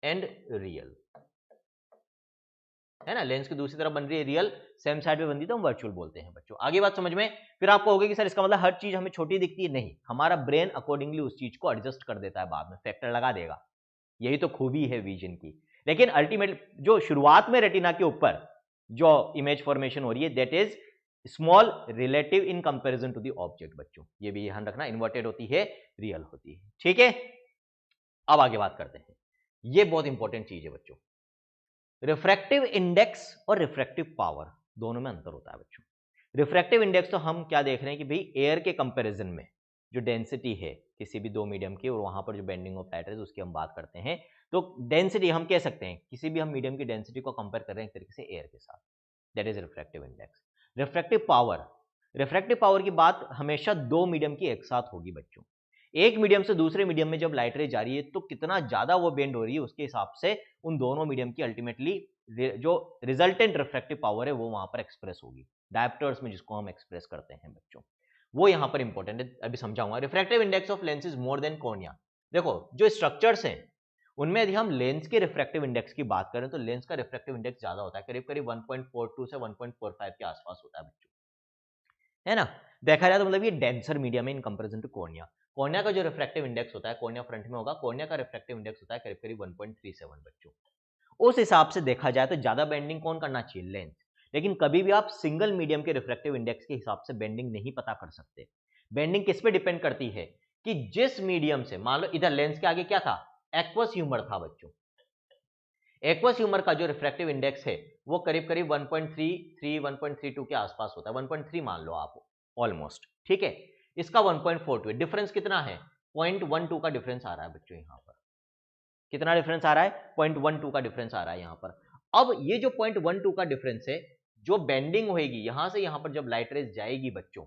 एंड रियल, है ना। लेंस की दूसरी तरफ बन रही है रियल, सेम साइड पे बनती है तो हम वर्चुअल बोलते हैं बच्चों। आगे बात समझ में। फिर आपको होगा कि सर इसका मतलब हर चीज हमें छोटी दिखती है, नहीं, हमारा ब्रेन अकॉर्डिंगली उस चीज को एडजस्ट कर देता है, बाद में फैक्टर लगा देगा। यही तो खूबी है विजन की। लेकिन अल्टीमेट जो शुरुआत में रेटिना के ऊपर जो इमेज फॉर्मेशन हो रही है, that is small relative in comparison to the object बच्चों। ये भी ध्यान रखना, इन्वर्टेड होती है, रियल होती है, ठीक है। अब आगे बात करते हैं, ये बहुत इंपॉर्टेंट चीज है बच्चों। रिफ्रैक्टिव इंडेक्स और रिफ्रैक्टिव पावर दोनों में अंतर होता है बच्चों। रिफ्रैक्टिव इंडेक्स तो हम क्या देख रहे हैं कि भाई एयर के कंपैरिजन में जो डेंसिटी है किसी भी दो मीडियम की, और वहां पर जो बेंडिंग ऑफ लाइट है उसकी हम बात करते हैं, तो डेंसिटी हम कह सकते हैं किसी भी हम मीडियम की डेंसिटी को कंपेयर कर रहे हैं एक तरीके से एयर के साथ, that is refractive index. Refractive power, refractive power की बात हमेशा दो मीडियम की एक साथ होगी बच्चों। एक मीडियम से दूसरे मीडियम में जब लाइट रे जा रही है तो कितना ज्यादा वो बेंड हो रही है, उसके हिसाब से उन दोनों मीडियम की अल्टीमेटली जो रिजल्टेंट रिफ्रैक्टिव पावर है वो वहां पर एक्सप्रेस होगी, डायप्टर्स में जिसको हम एक्सप्रेस करते हैं बच्चों। वो यहां पर इंपॉर्टेंट है, अभी समझाऊंगा। Refractive index of lens is more than cornea. देखो जो स्ट्रक्चर्स हैं उनमें यदि हम लेंस के रिफ्रैक्टिव इंडेक्स की बात करें तो लेंस का रिफ्रैक्टिव इंडेक्स ज्यादा होता है, करीब करीब 1.42 से 1.45 के आसपास होता है बच्चों, है ना। देखा जाए तो मतलब ये डेंसर मीडियम है in comparison to cornea. Cornea का जो रिफ्रैक्टिव इंडेक्स होता है, कॉर्निया फ्रंट में होगा, कॉर्निया का रिफ्रैक्टिव इंडेक्स होता है करीब करीब 1.37 बच्चों। उस हिसाब से देखा जाए तो ज्यादा बेंडिंग कौन करना चाहिए, लेंस। लेकिन कभी भी आप सिंगल मीडियम के रिफ्रैक्टिव इंडेक्स के हिसाब से बेंडिंग नहीं पता कर सकते। बेंडिंग किस पे डिपेंड करती है कि जिस मीडियम से, मान लो इधर लेंस के आगे क्या था, एक्वस ह्यूमर था बच्चों। एक्वस ह्यूमर का जो रिफ्रैक्टिव इंडेक्स है वो करीब करीब 1.33 1.32 के आसपास होता है, 1.3 मान लो आप ऑलमोस्ट, ठीक है। इसका 1.42 है, डिफरेंस कितना है, 0.12 का डिफरेंस आ रहा है बच्चों यहां पर। कितना डिफरेंस आ रहा है, 0.12 का डिफरेंस आ रहा है यहां पर। अब ये जो 0.12 का डिफरेंस है, जो बेंडिंग होगी यहां से यहां पर जब लाइट रेज जाएगी बच्चों,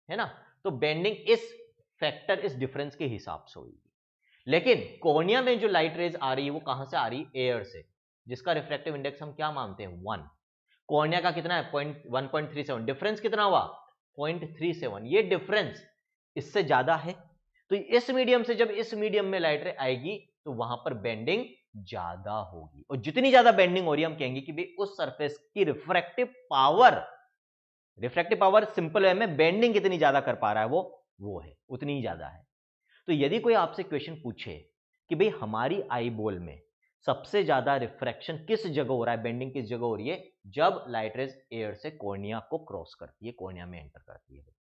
है ना, तो बेंडिंग इस फैक्टर, इस डिफरेंस के हिसाब से होगी। लेकिन कॉर्निया में जो लाइट रेज आ रही है वो कहां से आ रही है, एयर से, जिसका रिफ्रैक्टिव इंडेक्स हम क्या मानते हैं, 1। कॉर्निया का कितना है, 1.37। डिफरेंस कितना हुआ, 0.37। ये डिफरेंस इससे ज्यादा है, तो इस मीडियम से जब इस मीडियम में लाइट रे आएगी तो वहां पर बेंडिंग ज्यादा होगी, और जितनी ज्यादा बेंडिंग हो रही है हम कहेंगे कि भाई उस सरफेस की refractive power, refractive power simple way में बेंडिंग कितनी ज्यादा कर पा रहा है वो है, उतनी ही ज्यादा है। तो यदि कोई आपसे क्वेश्चन पूछे कि भाई हमारी आई बॉल में सबसे ज्यादा रिफ्रैक्शन किस जगह हो रहा है, बेंडिंग किस जगह हो रही है, जब लाइट रेज एयर से कॉर्निया को क्रॉस करती है, कॉर्निया में एंटर करती है बच्चों।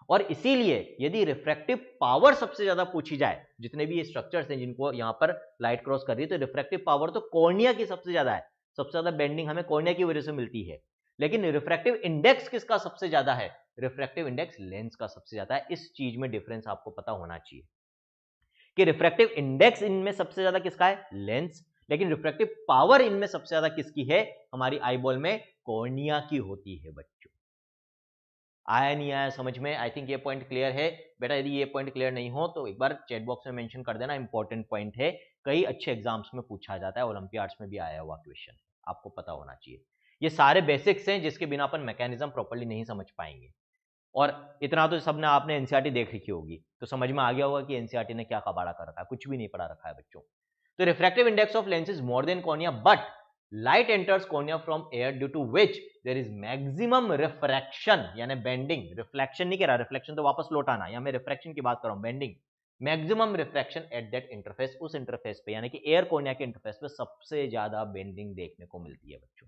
और इसीलिए यदि रिफ्रैक्टिव पावर सबसे ज्यादा पूछी जाए, जितने भी ये स्ट्रक्चर्स हैं जिनको यहां पर लाइट क्रॉस कर रही है, तो रिफ्रैक्टिव पावर तो कॉर्निया की सबसे ज्यादा है, सबसे ज्यादा बेंडिंग हमें कॉर्निया की वजह से मिलती है। लेकिन रिफ्रैक्टिव इंडेक्स किसका सबसे ज्यादा है, रिफ्रैक्टिव इंडेक्स लेंस का सबसे ज्यादा है। इस चीज में डिफरेंस आपको पता होना चाहिए कि रिफ्रैक्टिव इंडेक्स इनमें सबसे ज्यादा किसका है? लेंस। लेकिन रिफ्रैक्टिव पावर इनमें सबसे ज्यादा किसकी है? हमारी आईबॉल में कॉर्निया की होती है बच्चों। आया नहीं आया समझ में? आई थिंक ये पॉइंट क्लियर है बेटा। यदि ये पॉइंट क्लियर नहीं हो तो एक बार चैट बॉक्स में मेंशन कर देना, इंपॉर्टेंट पॉइंट है, कई अच्छे एग्जाम्स में पूछा जाता है, ओलंपियाड्स में भी आया हुआ क्वेश्चन, आपको पता होना चाहिए। ये सारे बेसिक्स हैं जिसके बिना अपन मैकेनिज्म प्रॉपर्ली नहीं समझ पाएंगे। और इतना तो सबने आपने एनसीईआरटी देख रखी होगी, तो समझ में आ गया होगा कि एनसीईआरटी ने क्या कबाड़ा कर रखा है, कुछ भी नहीं पढ़ा रखा है बच्चों। तो refractive index of lens is more than cornea, but light enters cornea from air due to which there is maximum refraction, यानी बेंडिंग। रिफ्लेक्शन नहीं कह रहा, रिफ्लेक्शन तो वापस लौट आना, या मैं रिफ्रैक्शन की बात कर रहा हूं, bending. Maximum refraction at that interface, उस इंटरफेस पे, यानी कि एयर कॉर्निया के इंटरफेस पे सबसे ज्यादा बेंडिंग देखने को मिलती है बच्चों।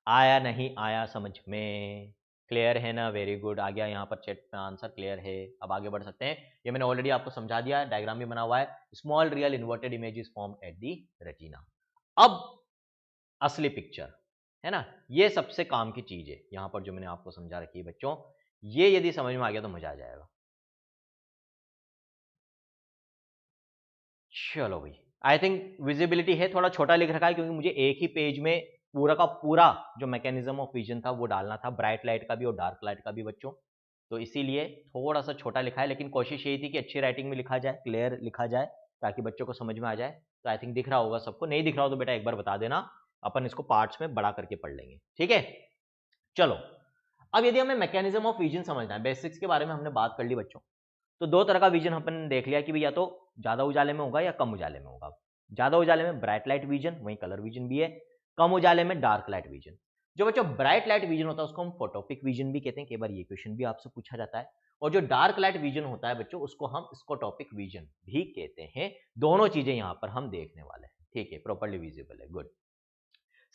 आया नहीं आया समझ में? क्लियर है ना? Very good. आ गया यहाँ पर चैट में आंसर, क्लियर है। अब आगे बढ़ सकते हैं। ये मैंने ऑलरेडी आपको समझा दिया, डायग्राम भी बना हुआ है। Small real inverted image is form at the retina. अब असली पिक्चर है ना, ये सबसे काम की चीज है यहां पर जो मैंने आपको समझा रखी है बच्चों। ये यदि समझ में आ गया तो मजा आ जाएगा। चलो भाई, आई थिंक विजिबिलिटी है, थोड़ा छोटा लिख रखा है क्योंकि मुझे एक ही पेज में पूरा का पूरा जो मैकेनिज्म ऑफ विजन था वो डालना था, ब्राइट लाइट का भी और डार्क लाइट का भी बच्चों। तो इसीलिए थोड़ा सा छोटा लिखा है, लेकिन कोशिश यही थी कि अच्छी राइटिंग में लिखा जाए, क्लियर लिखा जाए, ताकि बच्चों को समझ में आ जाए। तो आई थिंक दिख रहा होगा सबको, नहीं दिख रहा हो तो बेटा एक बार बता देना, अपन इसको पार्ट्स में बड़ा करके पढ़ लेंगे, ठीक है। चलो, अब यदि हमें मैकेनिज्म ऑफ विजन समझना है, बेसिक्स के बारे में हमने बात कर ली बच्चों। तो दो तरह का विजन अपन देख लिया कि भैया तो ज्यादा उजाले में होगा या कम उजाले में होगा। ज्यादा उजाले में ब्राइट लाइट विजन, वहीं कलर विजन भी है। कम उजाले में डार्क लाइट विजन। जो बच्चों ब्राइट लाइट विजन होता है उसको हम फोटोपिक विजन भी कहते हैं, कई बार ये क्वेश्चन भी आपसे पूछा जाता है। और जो डार्क लाइट विजन होता है बच्चों उसको हम स्कोटोपिक विजन भी कहते हैं। दोनों चीजें यहां पर हम देखने वाले हैं, ठीक है, प्रॉपर्ली विजिबल है, गुड।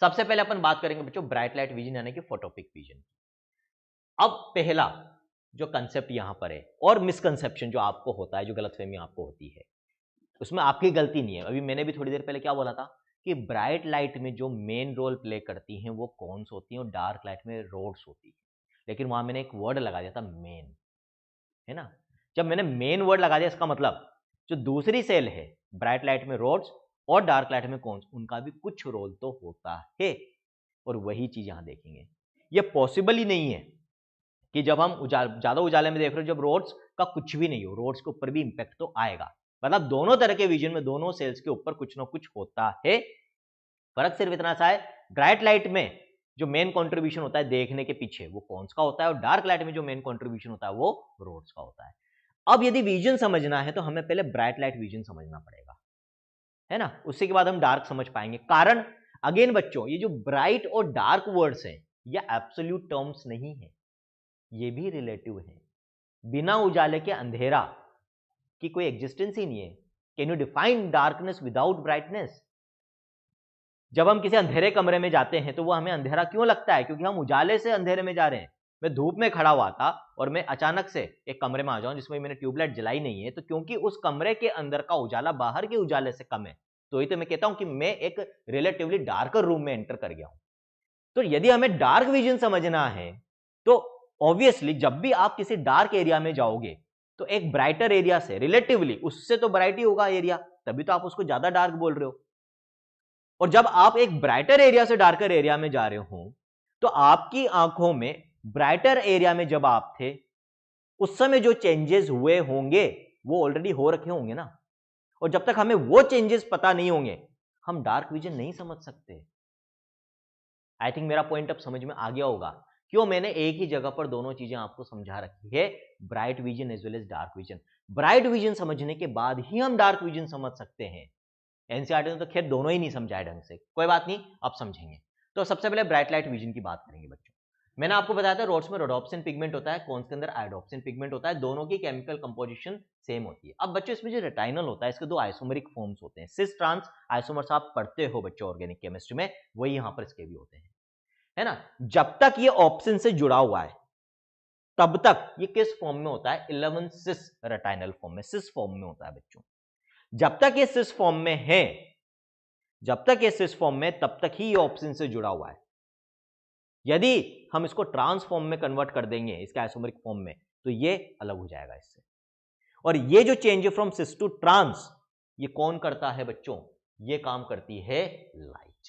सबसे पहले अपन बात करेंगे बच्चों ब्राइट लाइट विजन यानी कि फोटोपिक विजन। अब पहला जो कंसेप्ट यहां पर है और मिसकंसेप्शन जो आपको होता है, जो गलतफहमी आपको होती है, उसमें आपकी गलती नहीं है। अभी मैंने भी थोड़ी देर पहले क्या बोला था कि ब्राइट लाइट में जो मेन रोल प्ले करती हैं वो कौन सी होती हैं, और डार्क लाइट में रोड्स होती है। लेकिन वहां मैंने एक वर्ड लगा दिया था मेन, है ना। जब मैंने मेन वर्ड लगा दिया इसका मतलब जो दूसरी सेल है ब्राइट लाइट में रोड्स और डार्क लाइट में कौन, उनका भी कुछ रोल तो होता है। और वही चीज यहां देखेंगे। ये पॉसिबल ही नहीं है कि जब हम ज्यादा उजाले में देख रहे हो जब रोड्स का कुछ भी नहीं हो, रोड्स के ऊपर भी इंपैक्ट तो आएगा। मतलब दोनों तरह के विजन में दोनों सेल्स के ऊपर कुछ ना कुछ होता है। फर्क सिर्फ इतना सा है, ब्राइट लाइट में जो मेन कंट्रीब्यूशन होता है देखने के पीछे वो कौन सा होता है, और डार्क लाइट में जो मेन कंट्रीब्यूशन होता है वो रोड्स का होता है। अब यदि विजन समझना है तो हमें पहले ब्राइट लाइट विजन समझना पड़ेगा, है ना, उसके के बाद हम डार्क समझ पाएंगे। कारण अगेन बच्चों ये जो ब्राइट और डार्क वर्ड्स हैं ये एब्सोल्यूट टर्म्स नहीं है, ये भी रिलेटिव है। बिना उजाले के अंधेरा की कोई एग्जिस्टेंस ही नहीं है। Can you define darkness without brightness? जब हम किसी अंधेरे कमरे में जाते हैं तो वो हमें अंधेरा क्यों लगता है? क्योंकि हम उजाले से अंधेरे में जा रहे हैं। मैं धूप में खड़ा हुआ था और मैं अचानक से एक कमरे में आ जाऊं जिसमें मैंने ट्यूबलाइट जलाई नहीं है, तो क्योंकि उस कमरे के अंदर का उजाला बाहर के उजाले से कम है, तो ही तो मैं कहता हूं कि मैं एक रिलेटिवली डार्कर रूम में एंटर कर गया हूं। तो यदि हमें डार्क विजन समझना है तो ऑब्वियसली जब भी आप किसी डार्क एरिया में जाओगे तो एक ब्राइटर एरिया से रिलेटिवली उससे तो ब्राइट ही होगा एरिया, तभी तो आप उसको ज्यादा डार्क बोल रहे हो। और जब आप एक ब्राइटर एरिया से डार्कर एरिया में जा रहे हो तो आपकी आंखों में ब्राइटर एरिया में जब आप थे उस समय जो चेंजेस हुए होंगे वो ऑलरेडी हो रखे होंगे ना। और जब तक हमें वो चेंजेस पता नहीं होंगे हम डार्क विजन नहीं समझ सकते। आई थिंक मेरा पॉइंट अब समझ में आ गया होगा क्यों मैंने एक ही जगह पर दोनों चीजें आपको समझा रखी है, bright vision as well as dark vision. Bright vision समझने के बाद ही हम डार्क विजन समझ सकते हैं। एनसीईआरटी ने तो खैर दोनों ही नहीं समझाया ढंग से, कोई बात नहीं, अब समझेंगे। तो सबसे पहले ब्राइट लाइट विजन की बात करेंगे बच्चों। मैंने आपको बताया था रोड्स में रोडोप्सिन पिगमेंट होता है, कौन के अंदर आयोडोप्सिन पिगमेंट होता है, दोनों की केमिकल कंपोजिशन सेम होती है। अब बच्चों इसमें जो रेटाइनल होता है इसके दो आइसोमरिक फॉर्म्स होते हैं, सिस ट्रांस आइसोमर्स आप पढ़ते हो बच्चों ऑर्गेनिक केमिस्ट्री में, वही यहां पर इसके भी होते हैं, है ना। जब तक ये ऑप्शन से जुड़ा हुआ है तब तक ये किस फॉर्म में होता है? 11 सिस रेटाइनल फॉर्म में, सिस फॉर्म में होता है बच्चों। जब तक ये सिस फॉर्म में है, जब तक ये सिस फॉर्म में तब तक ही ये ऑप्शन से जुड़ा हुआ है। यदि हम इसको ट्रांस फॉर्म में कन्वर्ट कर देंगे इसके आइसोमरिक फॉर्म में तो ये अलग हो जाएगा इससे। और ये जो change from cis to trans, ये कौन करता है बच्चों? ये काम करती है लाइट।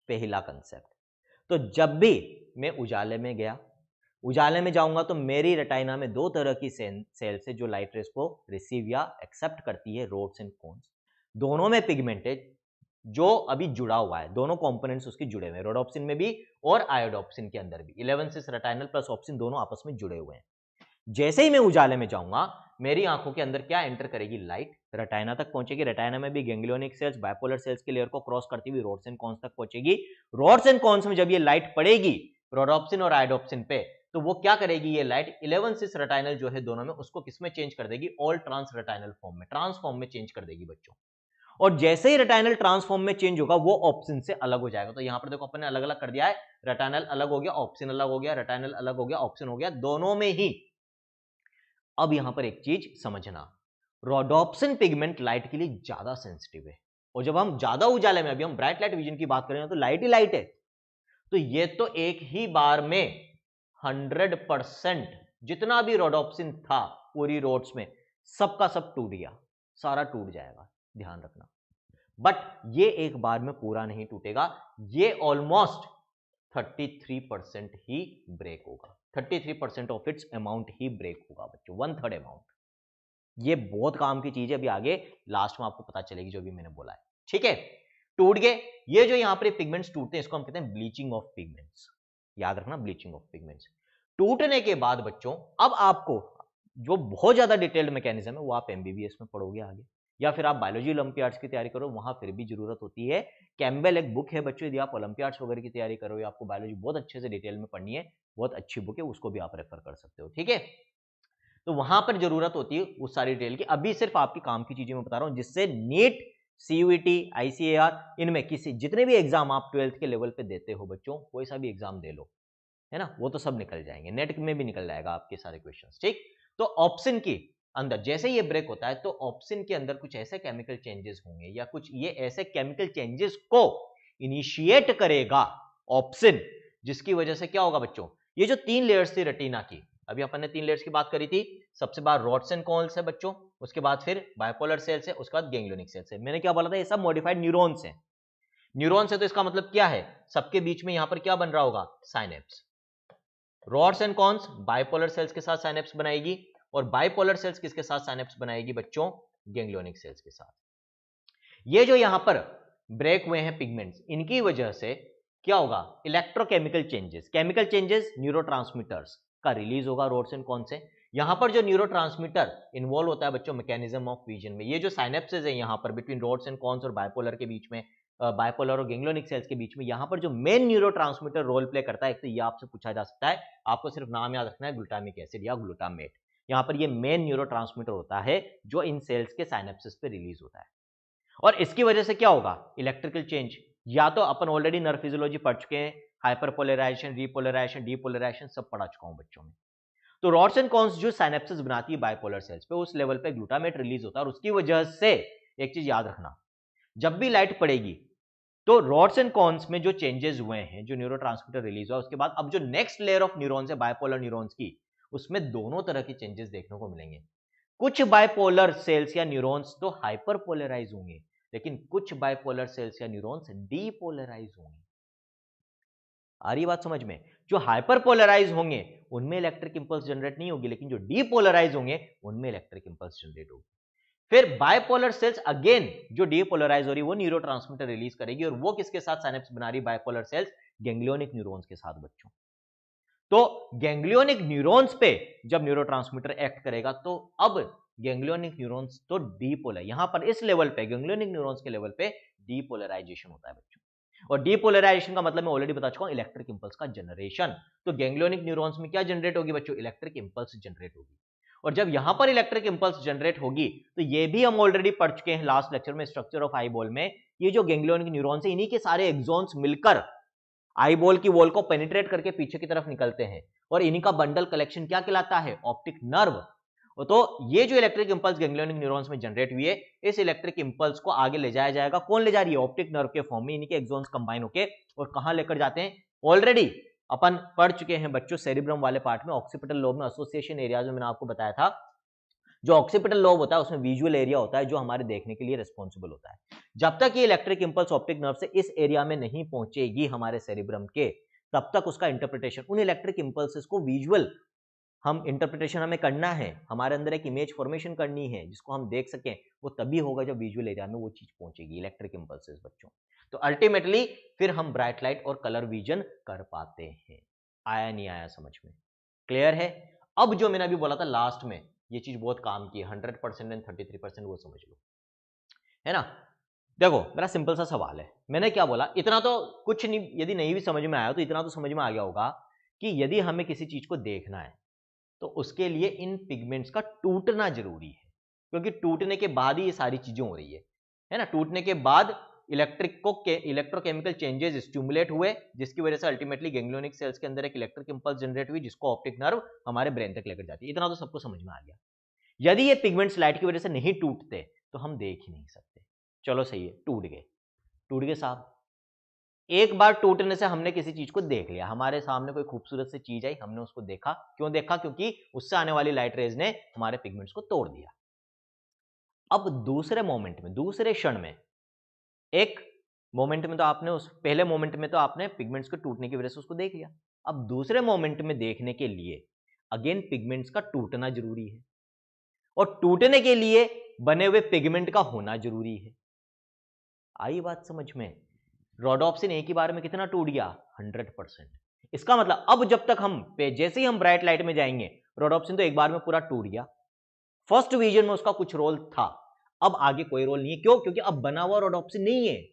पहला कंसेप्ट। तो जब भी मैं उजाले में गया, उजाले में जाऊंगा तो मेरी रेटाइना में दो तरह की सेल से जो लाइट रेस को रिसीव या एक्सेप्ट करती है, रोड्स एंड कोन्स। दोनों में पिगमेंटेड जो अभी जुड़ा हुआ है, दोनों कंपोनेंट्स उसके जुड़े हुए हैं, रोडोप्सिन में भी और आयोडोप्सिन के अंदर भी। 11 सिस रेटाइनल प्लस ऑप्सिन दोनों आपस में जुड़े हुए हैं। जैसे ही मैं उजाले में जाऊंगा, मेरी आंखों के अंदर क्या एंटर करेगी? लाइट रेटाइना तक पहुंचेगी। रेटाइना में भी गैंग्लियोनिक सेल्स बाइपोलर सेल्स के लेयर को क्रॉस करती हुई रोड्स एंड कॉन्स तक पहुंचेगी। रोड्स एंड कॉन्स में जब ये लाइट पड़ेगी रोडोप्सिन और आयोडोप्सिन पे, तो वो क्या करेगी? ये लाइट 11 सिस रेटाइनल जो है दोनों में, उसको किसमें चेंज कर देगी? ऑल ट्रांस रेटाइनल फॉर्म में, ट्रांसफॉर्म में चेंज कर देगी बच्चों। और जैसे ही रेटाइनल ट्रांसफॉर्म में चेंज होगा, वो ऑप्सिन से अलग हो जाएगा। तो यहां पर देखो अपन ने अलग अलग कर दिया है, रेटाइनल अलग हो गया, ऑप्सिन अलग हो गया, रेटाइनल अलग हो गया, ऑप्सिन हो गया, दोनों में ही। अब यहां पर एक चीज समझना, रोडोप्सिन पिगमेंट लाइट के लिए ज्यादा सेंसिटिव है। और जब हम ज्यादा उजाले में, अभी हम ब्राइट लाइट विजन की बात करें तो लाइट ही लाइट है, तो ये तो एक ही बार में 100% जितना भी रोडोप्सिन था पूरी रोड्स में, सबका सब टूट गया, सारा टूट जाएगा, ध्यान रखना। बट ये एक बार में पूरा नहीं टूटेगा, ये ऑलमोस्ट 33% ही ब्रेक होगा। 33% ऑफ इट्स अमाउंट ही ब्रेक होगा बच्चों, 1/3 अमाउंट। ये बहुत काम की चीज है, अभी आगे लास्ट में आपको पता चलेगी जो भी मैंने बोला है। ठीक है, टूट गए। ये जो यहां पर पिगमेंट्स टूटते हैं, इसको हम कहते हैं ब्लीचिंग ऑफ पिगमेंट्स। याद रखना, ब्लीचिंग ऑफ पिगमेंट्स। टूटने के बाद बच्चों, अब आपको जो बहुत ज्यादा डिटेल्ड मैकेनिज्म है वो आप एमबीबीएस में पढ़ोगे आगे, या फिर आप बायोलॉजी ओलंपियाड्स की तैयारी करो, वहां फिर भी जरूरत होती है। कैम्बेल एक बुक है बच्चों, यदि आप ओलंपियाड्स वगैरह की तैयारी करो या आपको बायोलॉजी बहुत अच्छे से डिटेल में पढ़नी है, बहुत अच्छी बुक है, उसको भी आप रेफर कर सकते हो। ठीक है, तो वहां पर जरूरत होती है उस सारी डिटेल की। अभी सिर्फ आपकी काम की चीजें मैं बता रहा हूं, जिससे नीट, सीयूईटी, आईसीएआर, इनमें किसी जितने भी एग्जाम आप 12th के लेवल पे देते हो बच्चों, कोई सा भी एग्जाम दे लो, है ना, वो तो सब निकल जाएंगे, नेट में भी निकल जाएगा आपके सारे क्वेश्चंस। ठीक, तो ऑप्शन की अंदर जैसे ये ब्रेक होता है, तो ऑप्शन के अंदर कुछ ऐसे केमिकल चेंजेस होंगे, या कुछ ये ऐसे केमिकल चेंजेस को इनिशिएट करेगा ऑप्शन, जिसकी वजह से क्या होगा बच्चों? ये जो 3 लेयर्स थी रेटिना की, अभी अपन ने 3 लेयर्स की बात करी थी, सबसे बाहर रॉड्स एंड कॉन्स है बच्चों, उसके बाद फिर बाइपोलर सेल्स है, उसके बाद गैंग्लियोनिक सेल्स है। मैंने क्या बोला था? ये सब मॉडिफाइड न्यूरॉन्स है। न्यूरॉन्स है तो इसका मतलब क्या है? सबके बीच में यहां पर क्या बन रहा होगा? Synapse. Rods and cones bipolar cells के साथ साइनेप्स बनाएगी, और बाइपोलर सेल्स किसके साथ साइनेप्स बनाएगी बच्चों? गैंग्लियोनिक सेल्स के साथ। ये जो यहां पर ब्रेक हुए हैं पिगमेंट्स, इनकी वजह से क्या होगा? Electrochemical changes, chemical changes, neurotransmitters का रिलीज होगा रोड्स एंड कॉन्स से। यहां पर जो न्यूरोट्रांसमीटर इन्वॉल्व होता है बच्चों मैकेनिज्म ऑफ विजन में, ये जो साइनेप्सेस है यहां पर बिटवीन रोड्स एंड कॉन्स और बाइपोलर के बीच में, बाइपोलर और गैंग्लियोनिक सेल्स के बीच में, यहां पर जो मेन न्यूरोट्रांसमीटर रोल प्ले करता है, एक तो ये आपसे पूछा जा सकता है, आपको सिर्फ नाम याद रखना है, ग्लूटामिक एसिड या ग्लूटामेट। यहां पर ये मेन न्यूरोट्रांसमीटर होता है जो इन सेल्स के साइनेप्सिस पे रिलीज होता है, और इसकी वजह से क्या होगा? Electrical change. या तो अपन ऑलरेडी नर्व फिजियोलॉजी पढ़ चुके हैं, हाइपरपोलराइजेशन, रिपोलराइजेशन, डीपोलराइजेशन सब पढ़ा चुका हूं बच्चों में। तो रॉड्स एंड कॉन्स जो साइनेप्सिस बनाती है बाइपोलर सेल्स पे, उस लेवल पे ग्लूटामेट रिलीज होता है, और उसकी वजह से एक चीज याद रखना, जब भी लाइट पड़ेगी तो रॉड्स एंड कॉन्स में जो चेंजेस हुए हैं, जो न्यूरोट्रांसमीटर रिलीज हुआ, उसके बाद अब जो नेक्स्ट लेयर ऑफ न्यूरॉन्स है बाइपोलर न्यूरॉन्स की, उसमें दोनों तरह के चेंजेस देखने को मिलेंगे। कुछ बाइपोलर सेल्स या न्यूरॉन्स तो हाइपरपोलराइज होंगे, लेकिन कुछ बाइपोलर सेल्स या न्यूरॉन्स डीपोलराइज होंगे। आ रही बात समझ में? जो हाइपरपोलराइज होंगे उनमें इलेक्ट्रिक इंपल्स जनरेट नहीं होगी, लेकिन जो डीपोलराइज होंगे उनमें इलेक्ट्रिक इंपल्स जनरेट होगी। फिर बाइपोलर सेल्स अगेन जो डीपोलराइज हो रही है वो न्यूरोट्रांसमीटर रिलीज करेगी, और वो किसके साथ साइनेप्स बना रही है? बाइपोलर सेल्स गैंग्लियोनिक न्यूरॉन्स के साथ बच्चों। तो गैंग्लियोनिक न्यूरॉन्स पे जब न्यूरोट्रांसमीटर एक्ट करेगा, तो अब गैंग्लियोनिक न्यूरॉन्स तो डीपोलर, यहां पर इस लेवल पे गैंग्लियोनिक न्यूरॉन्स के लेवल पे डीपोलराइजेशन होता है बच्चों। और डीपोलराइजेशन का मतलब मैं ऑलरेडी बता चुका हूं, इलेक्ट्रिक इंपल्स का जनरेशन। तो गैंग्लियोनिक न्यूरॉन्स में क्या जनरेट होगी बच्चों? इलेक्ट्रिक इंपल्स जनरेट होगी। और जब यहां पर इलेक्ट्रिक इंपल्स जनरेट होगी, तो ये भी हम ऑलरेडी पढ़ चुके हैं लास्ट लेक्चर में, स्ट्रक्चर ऑफ आई बॉल में। ये जो गैंग्लियोनिक न्यूरॉन्स है, इन्हीं के सारे एक्सॉन्स मिलकर आई बॉल की वॉल को पेनिट्रेट करके पीछे की तरफ निकलते हैं, और इन्हीं का बंडल कलेक्शन क्या कहलाता है? Optic nerve. तो ये जो इलेक्ट्रिक इंपल्स गैंग्लियोनिक न्यूरॉन्स में जनरेट हुई है, इस इलेक्ट्रिक इंपल्स को आगे ले जाया जाएगा। कौन ले जा रही है? ऑप्टिक नर्व के फॉर्म में, इन्हीं के एक्सॉन्स कंबाइन होके, और कहां लेकर जाते हैं? ऑलरेडी अपन पढ़ चुके हैं बच्चों सेरिब्रम वाले पार्ट में, ऑक्सीपिटल लोब में, एसोसिएशन एरियाज में मैंने आपको बताया था जो ऑक्सीपिटल लोब होता है उसमें विजुअल एरिया होता है जो हमारे देखने के लिए रिस्पॉन्सिबल होता है। जब तक ये इलेक्ट्रिक इंपल्स ऑप्टिक नर्व से इस एरिया में नहीं पहुंचेगी हमारे सेरिब्रम के, तब तक उसका इंटरप्रिटेशन, उन इलेक्ट्रिक इंपल्सेस को विजुअल हम इंटरप्रिटेशन हमें करना है, हमारे अंदर एक इमेज फॉर्मेशन करनी है जिसको हम देख सकें, वो तभी होगा जब विजुअल एरिया में वो चीज पहुंचेगी, इलेक्ट्रिक इंपल्सेस बच्चों। तो अल्टीमेटली फिर हम ब्राइट लाइट और कलर विजन कर पाते हैं। आया नहीं आया समझ में? क्लियर है? अब जो मैंने अभी बोला था लास्ट में, ये चीज बहुत काम की है, 100% एंड 33%, वो समझ लो, है ना। देखो मेरा सिंपल सा सवाल है, मैंने क्या बोला, इतना तो कुछ नहीं, यदि नहीं भी समझ में आया तो इतना तो समझ में आ गया होगा कि यदि हमें किसी चीज को देखना है तो उसके लिए इन पिगमेंट्स का टूटना जरूरी है, क्योंकि टूटने के बाद ही ये सारी चीजें हो रही है ना। टूटने के बाद इलेक्ट्रोकेमिकल चेंजेस स्टिमुलेट हुए, जिसकी वजह से अल्टीमेटली गैंग्लियोनिक सेल्स के अंदर एक इलेक्ट्रिक इंपल्स जनरेट हुई, जिसको ऑप्टिक नर्व हमारे ब्रेन तक लेकर जाती है। इतना तो सबको समझ में आ गया। यदि ये पिगमेंट्स लाइट की वजह से नहीं टूटते तो हम देख ही नहीं सकते। चलो सही है, टूट गए साहब। एक बार टूटने से हमने किसी चीज को देख लिया, हमारे सामने कोई खूबसूरत सी चीज आई, हमने उसको देखा। क्यों देखा? क्योंकि उससे आने वाली लाइट रेज ने हमारे पिगमेंट्स को तोड़ दिया। अब दूसरे मोमेंट में, दूसरे क्षण में, एक मोमेंट में तो आपने उस पहले मोमेंट में तो आपने पिगमेंट्स के टूटने की वजह से उसको देख लिया। अब दूसरे मोमेंट में देखने के लिए अगेन पिगमेंट्स का टूटना जरूरी है, और टूटने के लिए बने हुए पिगमेंट का होना जरूरी है। आई बात समझ में? रोडोप्सिन एक ही बार में कितना टूट गया? 100%। इसका मतलब अब जब तक हम जैसे ही हम ब्राइट लाइट में जाएंगे, रोडोप्सिन तो एक बार में पूरा टूट गया। फर्स्ट विजन में उसका कुछ रोल था, अब आगे कोई रोल नहीं है। क्यों? क्योंकि अब बना हुआ रोडोप्सिन नहीं है,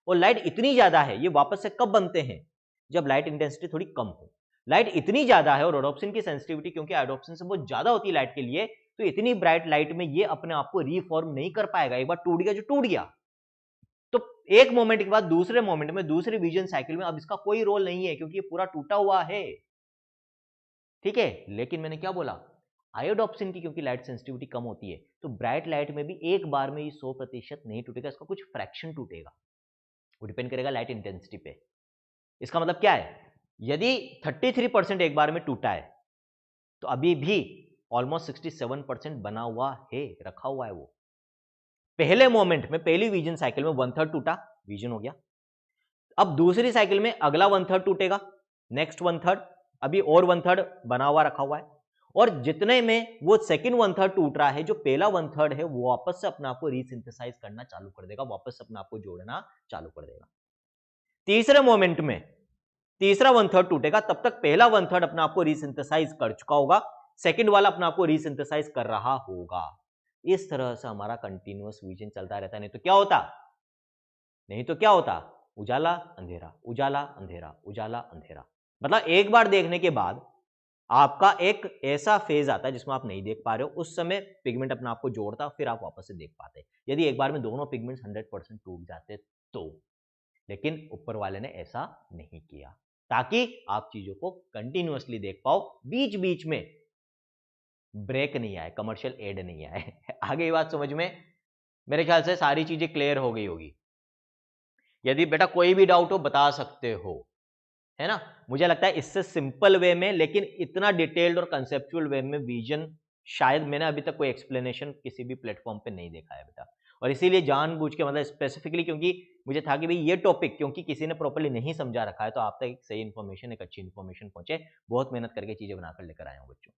और लाइट इतनी ज्यादा है। ये वापस से कब बनते हैं? जब लाइट इंटेंसिटी थोड़ी कम हो। लाइट इतनी ज्यादा है और रोडोप्सिन की सेंसिटिविटी क्योंकि आयोडोप्सिन से बहुत ज्यादा होती है लाइट के लिए, तो इतनी ब्राइट लाइट में ये अपने आप को रीफॉर्म नहीं कर पाएगा। एक बार टूट गया जो टूट गया। तो एक मोमेंट के बाद दूसरे मोमेंट में, दूसरे विजन साइकिल में अब इसका कोई रोल नहीं है, क्योंकि ये पूरा टूटा हुआ है। ठीक है, लेकिन मैंने क्या बोला, आयोडोप्सिन की क्योंकि लाइट सेंसिटिविटी कम होती है, तो ब्राइट लाइट में भी एक बार में ये 100% नहीं टूटेगा, इसका कुछ फ्रैक्शन टूटेगा। वो डिपेंड करेगा लाइट इंटेंसिटी पे। इसका मतलब क्या है? यदि 33% एक बार में टूटा है, तो अभी भी ऑलमोस्ट 67% बना हुआ है, रखा हुआ है। वो पहले मोमेंट में, पहली विजन साइकिल में 1/3 टूटा, विजन हो गया। अब दूसरी साइकिल में अगला 1/3 टूटेगा, नेक्स्ट 1/3, अभी और 1/3 बना हुआ रखा हुआ है। और जितने में वो सेकंड 1/3 टूट रहा है, जो पहला 1/3 है वो वापस से अपने आप को रीसिंथेसाइज करना चालू कर देगा, वापस से अपने आप को जोड़ना चालू कर देगा। तीसरे मोमेंट में तीसरा 1/3 टूटेगा, तब तक पहला 1/3 अपने आप को रीसिंथेसाइज कर चुका होगा, सेकंड वाला अपने आप को रीसिंथेसाइज कर रहा होगा। इस तरह से हमारा कंटिन्यूअस विजन चलता रहता। नहीं तो क्या होता? उजाला अंधेरा, उजाला अंधेरा, उजाला अंधेरा। मतलब एक बार देखने के बाद आपका एक ऐसा फेज आता है जिसमें आप नहीं देख पा रहे हो, उस समय पिगमेंट अपने आप को जोड़ता, फिर आप वापस से देख पाते। यदि एक बार में दोनों पिगमेंट्स 100% टूट जाते तो। लेकिन ऊपर वाले ने ऐसा नहीं किया, ताकि आप चीजों को कंटिन्यूअसली देख पाओ, बीच बीच में ब्रेक नहीं आए, कमर्शियल एड नहीं आए। आगे ये बात समझ में? मेरे ख्याल से सारी चीजें क्लियर हो गई होगी। यदि बेटा कोई भी डाउट हो बता सकते हो, है ना। मुझे लगता है इससे सिंपल वे में, लेकिन इतना डिटेल्ड और कंसेप्चुअल वे में विजन शायद मैंने अभी तक कोई एक्सप्लेनेशन किसी भी प्लेटफॉर्म पे नहीं देखा है बेटा। और इसीलिए जानबूझ के, मतलब स्पेसिफिकली, क्योंकि मुझे था कि भाई ये टॉपिक क्योंकि किसी ने प्रॉपर्ली नहीं समझा रखा है, तो आप तक एक सही इन्फॉर्मेशन, एक अच्छी इन्फॉर्मेशन पहुंचे। बहुत मेहनत करके चीजें बनाकर लेकर आया हूं बच्चों,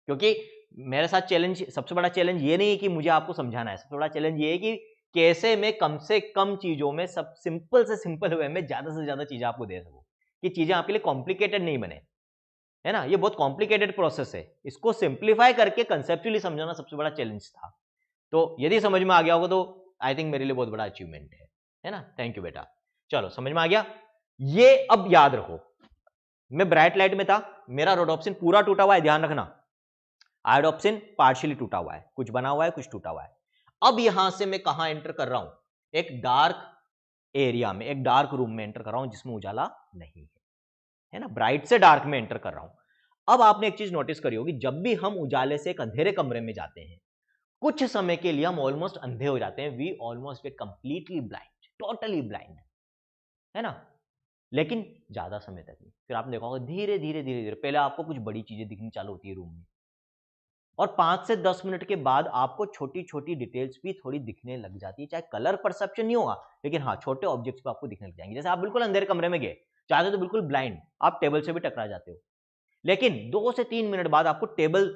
क्योंकि मेरे साथ चैलेंज, सबसे बड़ा चैलेंज ये नहीं है कि मुझे आपको समझाना है, सबसे बड़ा चैलेंज ये है कि कैसे मैं कम से कम चीजों में, सब सिंपल से सिंपल वे में ज्यादा से ज्यादा चीजें आपको दे सकूं, कि चीजें आपके लिए कॉम्प्लिकेटेड नहीं बने, है ना। ये बहुत कॉम्प्लिकेटेड प्रोसेस है, इसको सिंप्लीफाई करके कंसेप्चुअली समझाना सबसे बड़ा चैलेंज था। तो यदि समझ में आ गया होगा तो आई थिंक मेरे लिए बहुत बड़ा अचीवमेंट है ना। थैंक यू बेटा। चलो समझ में आ गया। ये अब याद रखो, मैं ब्राइट लाइट में था, मेरा रोडोप्सिन पूरा टूटा हुआ है, ध्यान रखना। आयोडोप्सिन पार्शियली टूटा हुआ है, कुछ बना हुआ है, कुछ टूटा हुआ है। अब यहां से मैं कहां एंटर कर रहा हूं? एक डार्क एरिया में, एक डार्क रूम में एंटर कर रहा हूं, जिसमें उजाला नहीं है ना। ब्राइट से डार्क में एंटर कर रहा हूं। अब आपने एक चीज नोटिस करी होगी, जब भी हम उजाले से एक अंधेरे कमरे में जाते हैं, कुछ समय के लिए हम ऑलमोस्ट अंधे हो जाते हैं, we almost get completely blind, totally blind, है ना। लेकिन ज्यादा समय तक नहीं, फिर आपने देखा होगा धीरे धीरे धीरे धीरे पहले आपको कुछ बड़ी चीजें दिखनी चालू होती है रूम में, और 5 से 10 मिनट के बाद आपको छोटी छोटी डिटेल्स भी थोड़ी दिखने लग जाती है, चाहे कलर परसेप्शन नहीं होगा, लेकिन हाँ छोटे ऑब्जेक्ट्स भी आपको दिखने लग जाएंगे। जैसे आप बिल्कुल अंधेरे कमरे में गए, चाहते तो बिल्कुल ब्लाइंड, आप टेबल से भी टकरा जाते हो, लेकिन 2 से 3 मिनट बाद आपको टेबल